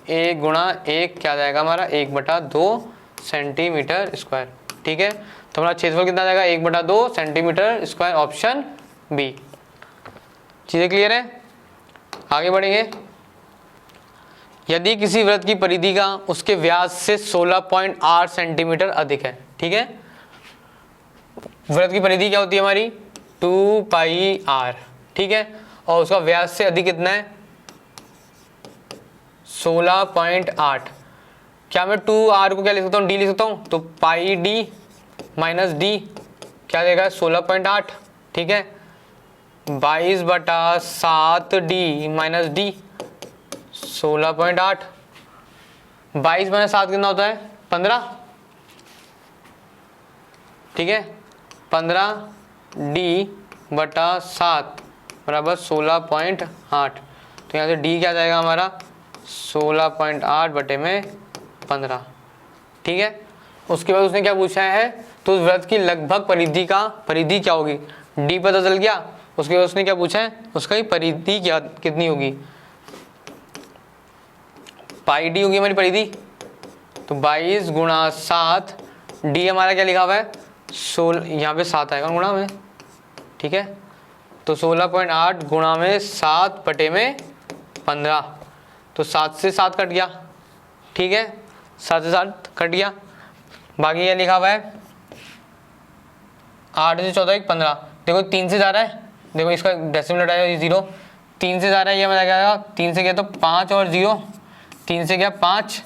1 गुणा 1 क्या जाएगा हमारा? 1/2 सेंटीमीटर स्क्वायर। ठीक है, तो हमारा क्षेत्रफल कितना जाएगा? 1/2 सेंटीमीटर स्क्वायर, ऑप्शन बी। चीजें क्लियर है? आगे बढ़ेंगे। यदि किसी वृत्त की परिधि का उसके व्यास से 16.8 सेंटीमीटर अधिक है। ठीक है, वृत्त की परिधि क्या होती है हमारी? 2πr। ठीक है, और उसका व्यास से अधिक कितना है? 16.8। क्या मैं 2r को क्या लिख सकता हूँ? d लिख सकता हूँ, तो पाई d माइनस डी क्या देगा? 16.8। ठीक है, 22/7d माइनस डी 16.8। 22 माइनस 7 कितना होता है? 15। ठीक है, 15d/7 बराबर 16.8। तो यहाँ से d क्या जाएगा हमारा? 16.8/15। ठीक है, उसके बाद उसने क्या पूछा है? तो उस वृत्त की लगभग परिधि क्या होगी? d पता चल गया। उसके बाद उसने क्या पूछा है? उसका ही परिधि क्या कितनी होगी? पाई डी होगी हमारी परिधि, तो 22 गुणा 7, डी हमारा क्या लिखा हुआ है? 16, यहाँ पे 7 आएगा गुणा में। ठीक है, तो 16.8 गुणा में 7/15, तो 7 से 7 कट गया। ठीक है, 7 से 7 कट गया। बाकी ये लिखा हुआ है 8 से 14 15। देखो 3 से जा रहा है, देखो इसका डेसिमल हटाया 0, 3 से जा रहा है, ये मैं क्या? 3 से गया तो 5 और 0, 3 से गया 5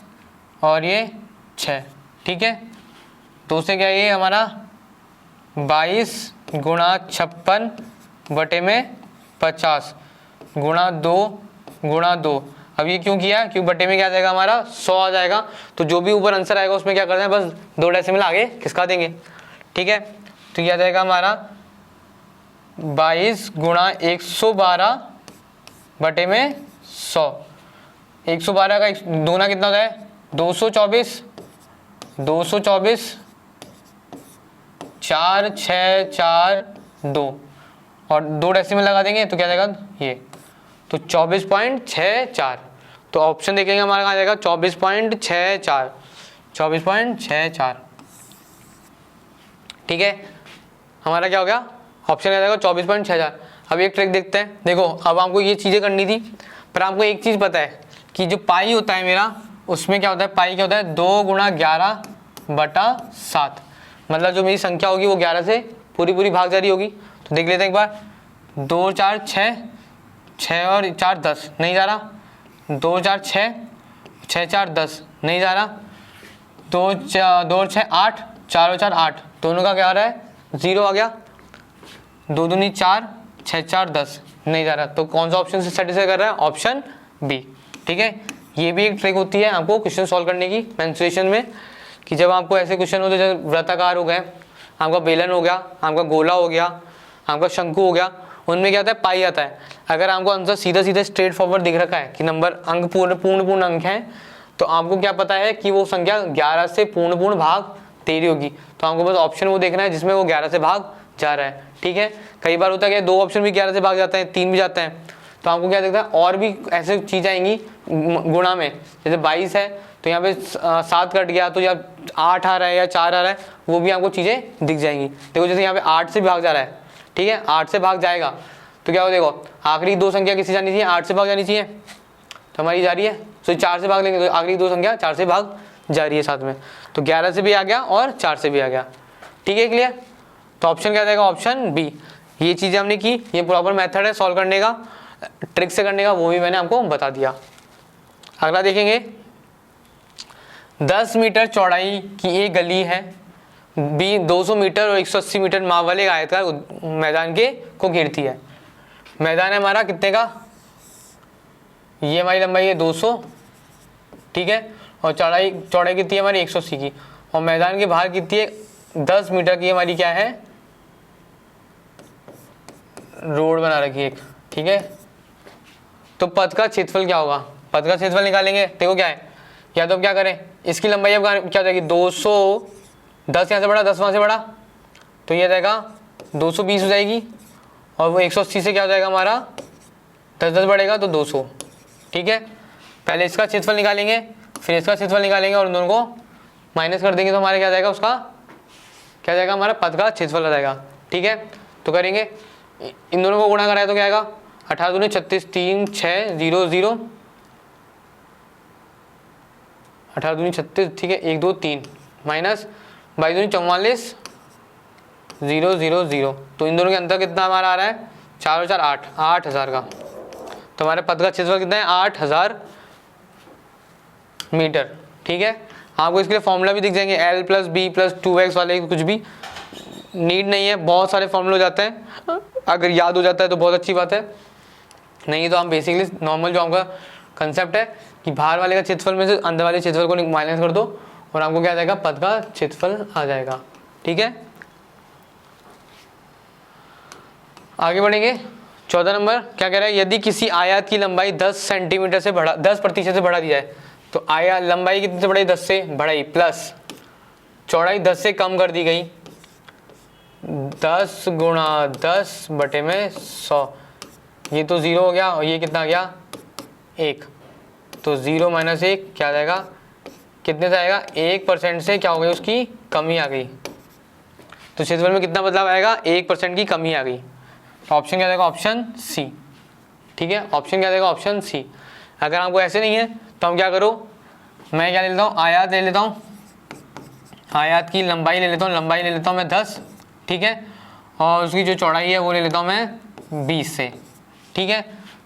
और ये 6। ठीक है, 2 से क्या? ये हमारा 22 गुणा 56/15। 50 गुणा 2 गुणा 2। अब ये क्यों किया? क्योंकि बटे में क्या आ जाएगा हमारा 100 आ जाएगा। तो जो भी ऊपर आंसर आएगा उसमें क्या करना है, बस 2 डेसिमल आगे खिसका देंगे। ठीक है, तो ये आ जाएगा हमारा 22 गुणा 112 बटे में 100। 112 का दूना कितना होता है? 224। 224 4 6 4 2 और 2 डेसिमल लगा देंगे तो क्या जाएगा ये, तो 24.64। तो ऑप्शन देखेंगे हमारा कहाँ जाएगा? 24.64। 24.64। ठीक है, हमारा क्या हो गया? ऑप्शन क्या जाएगा? 24.64। अब एक ट्रिक देखते हैं। देखो अब हमको ये चीज़ें करनी थी, पर आपको एक चीज़ पता है कि जो पाई होता है मेरा, उसमें क्या होता है? पाई क्या होता है? 2 गुणा 11 बटा 7। मतलब जो मेरी संख्या होगी वो 11 से पूरी भाग जा रही होगी। तो देख लेते हैं एक बार। 2 4 6, 6 और 4 10 नहीं जा रहा। 2 4 6, 6 4 10 नहीं जा रहा। 2 और 6 8, 4 और 4 8, दोनों का क्या आ रहा है? 0 आ गया। 2 दूनी 4, 6 4 10 नहीं जा रहा। तो कौन सा ऑप्शन से सेटिस्फाई कर रहा है? Option B. ठीक है, ये भी एक ट्रिक होती है आपको क्वेश्चन सॉल्व करने की मेंस्ट्रुएशन में, कि जब आपको ऐसे क्वेश्चन हो तो जब वृत्ताकार हो गए, आपका बेलन हो गया, आपका गोला हो गया, आपका शंकु हो गया, उनमें क्या आता है? पाई आता है। अगर आपको आंसर सीधा स्ट्रेट फॉरवर्ड दिख रखा है कि नंबर अंक पूर्ण अंक हैं, तो आपको क्या पता है कि वो संख्या 11 से पूर्ण भाग दे रही होगी। तो आपको बस ऑप्शन वो देखना है जिसमें वो 11 से भाग जा रहा है। ठीक है, कई बार होता है कि 2 ऑप्शन भी 11 से भाग जाते हैं, 3 भी जाते हैं, तो आपको क्या दिखता है? और भी ऐसे चीज़ आएंगी गुणा में। जैसे 22 है तो यहाँ पे 7 कट गया तो या 8 आ रहा है या 4 आ रहा है, वो भी आपको चीज़ें दिख जाएंगी। देखो जैसे यहाँ पे 8 से भाग जा रहा है, ठीक है, 8 से भाग जाएगा तो क्या हो? देखो आखिरी 2 संख्या किससे जानी चाहिए? 8 से भाग जानी चाहिए, तो हमारी जा रही है। तो 4 से भाग लेंगे तो आखिरी 2 संख्या 4 से भाग जा रही है साथ में, तो 11 से भी आ गया और 4 से भी आ गया। ठीक है, क्लियर? तो ऑप्शन क्या जाएगा? Option B. ये चीज़ें हमने की, ये प्रॉपर मेथड है सॉल्व करने का, ट्रिक से करने का, वो भी मैंने आपको बता दिया। अगला देखेंगे, 10 मीटर चौड़ाई की एक गली है, बी 200 मीटर और 180 मीटर माप वाले आयतकार मैदान के को घेरती है। मैदान है हमारा कितने का? ये हमारी लंबाई है 200, ठीक है, और चौड़ाई कितनी है हमारी? 180 की, और मैदान के बाहर कितनी है? 10 मीटर की हमारी क्या है? रोड बना रखी है एक। ठीक है, तो पथ का क्षेत्रफल क्या होगा? पथ का क्षेत्रफल निकालेंगे। देखो क्या है, या तो अब क्या करें, इसकी लंबाई अब क्या हो जाएगी? 200, 10 यहाँ से बढ़ा, 10 वहाँ से बढ़ा, तो ये जाएगा 220 हो जाएगी, और वो 180 से क्या हो जाएगा हमारा? 10 बढ़ेगा तो 200। ठीक है, पहले इसका क्षेत्रफल निकालेंगे, फिर इसका क्षेत्रफल निकालेंगे और उन दोनों को माइनस कर देंगे तो हमारे क्या जाएगा? उसका क्या जाएगा? हमारा पथ का क्षेत्रफल आ जाएगा। ठीक है, तो करेंगे, इन दोनों को गुणा कराए तो क्या आएगा? 18 दूनी 36, 3 6 0 0, 18 दूनी 36, ठीक है, 1 2 3 माइनस 22 दूनी 44 0 0 0। तो इन दोनों के अंतर कितना हमारा आ रहा है? 4 और 4 8, 8000 का। तो हमारे पथ का क्षेत्रफल कितना है? 8000 मीटर। ठीक है, आपको इसके लिए फॉर्मूला भी दिख जाएंगे, L + B + 2x वाले, कुछ भी नीड नहीं है, बहुत सारे फॉर्मूले हो जाते हैं। अगर याद हो जाता है तो बहुत अच्छी बात है, नहीं तो हम बेसिकली नॉर्मल जो आपका कंसेप्ट है कि बाहर वाले का क्षेत्रफल में से अंदर वाले क्षेत्रफल को माइनस कर दो और आपको क्या आ जाएगा? पथ का क्षेत्रफल आ जाएगा। ठीक है, आगे बढ़ेंगे। 14 नंबर क्या कह रहा है? यदि किसी आयत की लंबाई 10 सेंटीमीटर से 10% से बढ़ा दी जाए, तो आयत लंबाई कितने से बढ़ाई? 10 से बढ़ाई, प्लस चौड़ाई 10 से कम कर दी गई, 10 गुणा 10 बटे में 100। ये तो 0 हो गया और ये कितना आ गया? 1। तो 0 - 1 क्या आ जाएगा? कितने से आएगा? 1% से क्या हो गई? उसकी कमी आ गई। तो क्षेत्रफल में कितना बदलाव आएगा? 1% की कमी आ गई। तो ऑप्शन क्या जाएगा? Option C. ठीक है, ऑप्शन क्या जाएगा? Option C. अगर आपको ऐसे नहीं है तो हम क्या करो, मैं क्या ले लेता हूँ? आयत ले लेता हूँ, आयत की लंबाई ले लेता हूँ, लंबाई ले लेता हूँ मैं 10, ठीक है, और उसकी जो चौड़ाई है वो ले लेता हूँ मैं 20 से। ठीक है,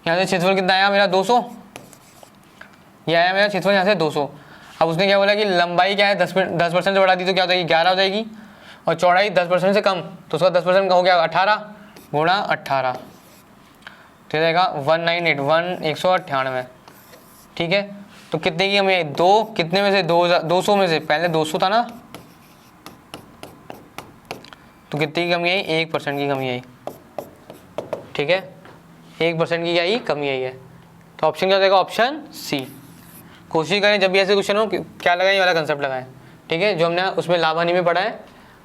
यहाँ से क्षेत्रफल कितना आया मेरा? 200। ये आया मेरा क्षेत्रफल यहाँ से 200। अब उसने क्या बोला कि लंबाई क्या है? 10% से बढ़ा दी तो क्या हो जाएगी? 11 हो जाएगी, और चौड़ाई 10% से कम तो उसका 10% का हो गया 18 गुणा 18। तो जाएगा 198 ठीक है। तो कितने की कमी आई, 2 कितने में से 200 में से, पहले 200 था ना, तो कितने की कमी आई, 1% की कमी आई, ठीक है, 1% की क्या आई, कमी आई है। तो ऑप्शन क्या हो जाएगा, ऑप्शन सी। कोशिश करें जब भी ऐसे क्वेश्चन हो क्या लगाएं, ये वाला कंसेप्ट लगाएं, ठीक है, जो हमने उसमें लाभ हानि में पढ़ा है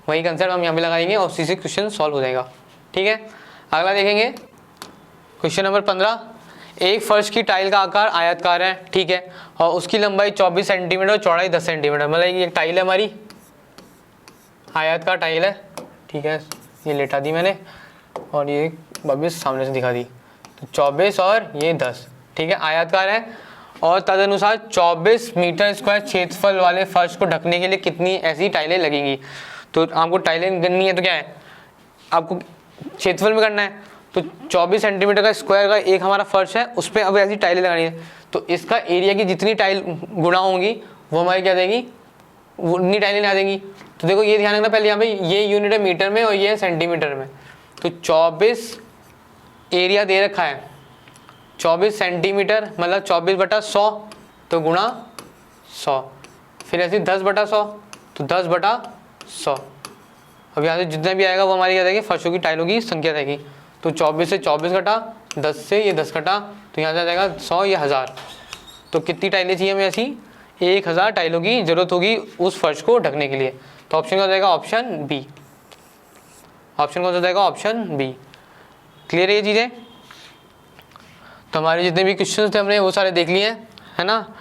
वही कंसेप्ट हम यहाँ पे लगाएंगे और उसी से क्वेश्चन सॉल्व हो जाएगा, ठीक है। अगला देखेंगे क्वेश्चन नंबर 15। एक फर्श की टाइल का आकार आयताकार है, ठीक है, और उसकी लंबाई 24 सेंटीमीटर और चौड़ाई 10 सेंटीमीटर, मतलब ये टाइल है हमारी, आयताकार टाइल है, ठीक है, ये लेटा दी मैंने और ये 22 सामने से दिखा दी, तो 24 और ये 10, ठीक है, आयताकार है और तदनुसार 24 मीटर स्क्वायर क्षेत्रफल वाले फर्श को ढकने के लिए कितनी ऐसी टाइलें लगेंगी। तो आपको टाइलें करनी है तो क्या है, आपको क्षेत्रफल में करना है, तो 24 सेंटीमीटर का स्क्वायर का एक हमारा फर्श है, उस पर अब ऐसी टाइलें लगानी है, तो इसका एरिया की जितनी टाइल गुणा होंगी वो हमारी क्या देगी, उतनी टाइलें ला देंगी। तो देखो ये ध्यान रखना, पहले यहाँ पे ये यूनिट है मीटर में और ये है सेंटीमीटर में, तो 24 एरिया दे रखा है, 24 सेंटीमीटर मतलब 24/100, तो गुणा 100, फिर ऐसे 10/100, तो 10/100। अब यहाँ से जितना भी आएगा वो हमारी क्या रहेगी, फर्शों की टाइलों की संख्या रहेगी। तो 24 से 24 घटा, 10 से ये 10 घटा, तो यहाँ से आ जाएगा 100 या 1000। तो कितनी टाइलें चाहिए हमें ऐसी, 1000 टाइलों की जरूरत होगी उस फर्श को ढकने के लिए। तो ऑप्शन क्या हो जाएगा, ऑप्शन बी। ऑप्शन कौन सा हो जाएगा, ऑप्शन बी। क्लियर है ये चीज़ें। तो हमारे जितने भी क्वेश्चन थे हमने वो सारे देख लिए हैं, है ना।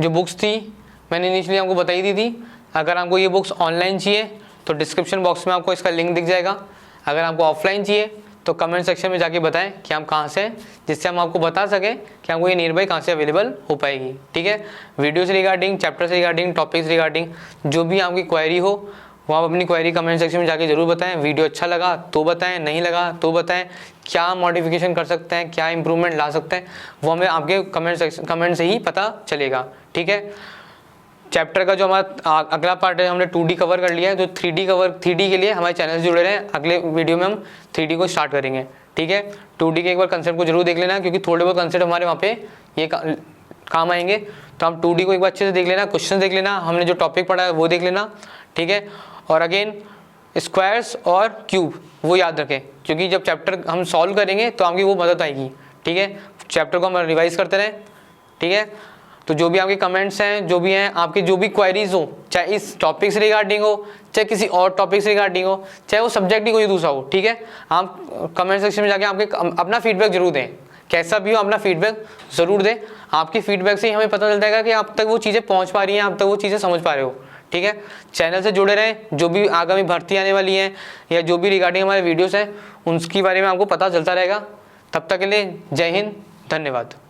जो बुक्स थी मैंने इनिशियली आपको बताई दी थी, अगर आपको ये बुक्स ऑनलाइन चाहिए तो डिस्क्रिप्शन बॉक्स में आपको इसका लिंक दिख जाएगा। अगर आपको ऑफलाइन चाहिए तो कमेंट सेक्शन में जाके बताएं कि हम कहाँ से हैं, जिससे हम आपको बता सकें कि हमको ये नियर बाई कहाँ से अवेलेबल हो पाएगी, ठीक है। वीडियो से रिगार्डिंग, चैप्टर से रिगार्डिंग, टॉपिक से रिगार्डिंग जो भी आपकी क्वेरी हो वो आप अपनी क्वेरी कमेंट सेक्शन में जाके जरूर बताएं। वीडियो अच्छा लगा तो बताएं, नहीं लगा तो बताएं, क्या मॉडिफिकेशन कर सकते हैं, क्या इंप्रूवमेंट ला सकते हैं, वो हमें आपके कमेंट से ही पता चलेगा, ठीक है। चैप्टर का जो हमारा अगला पार्ट है हमने 2D कवर कर लिया है, जो 3D के लिए हमारे चैनल से जुड़े रहें। अगले वीडियो में हम 3D को स्टार्ट करेंगे, ठीक है। 2D के एक बार कंसेप्ट को जरूर देख लेना, क्योंकि थोड़े बहुत कंसेप्ट हमारे वहाँ पे ये काम आएंगे। तो हम 2D को एक बार अच्छे से देख लेना, क्वेश्चन देख लेना, हमने जो टॉपिक पढ़ा है वो देख लेना, ठीक है। और अगेन स्क्वायर्स और क्यूब वो याद रखें, क्योंकि जब चैप्टर हम सॉल्व करेंगे तो आपकी वो मदद आएगी, ठीक है। चैप्टर को हम रिवाइज करते रहें, ठीक है। तो जो भी आपके कमेंट्स हैं, जो भी हैं आपकी जो भी क्वेरीज हो, चाहे इस टॉपिक से रिगार्डिंग हो, चाहे किसी और टॉपिक से रिगार्डिंग हो, चाहे वो सब्जेक्ट ही कोई दूसरा हो, ठीक है, आप कमेंट सेक्शन में जाके आपके अपना फीडबैक जरूर दें, कैसा भी हो अपना फीडबैक ज़रूर दें। आपकी फीडबैक से ही हमें पता चल जाएगा कि आप तक वो चीज़ें पहुँच पा रही हैं, आप तक वो चीज़ें समझ पा रहे हो, ठीक है। चैनल से जुड़े रहें, जो भी आगामी भर्ती आने वाली है या जो भी रिगार्डिंग हमारे वीडियोस हैं उनके बारे में आपको पता चलता रहेगा। तब तक के लिए जय हिंद, धन्यवाद।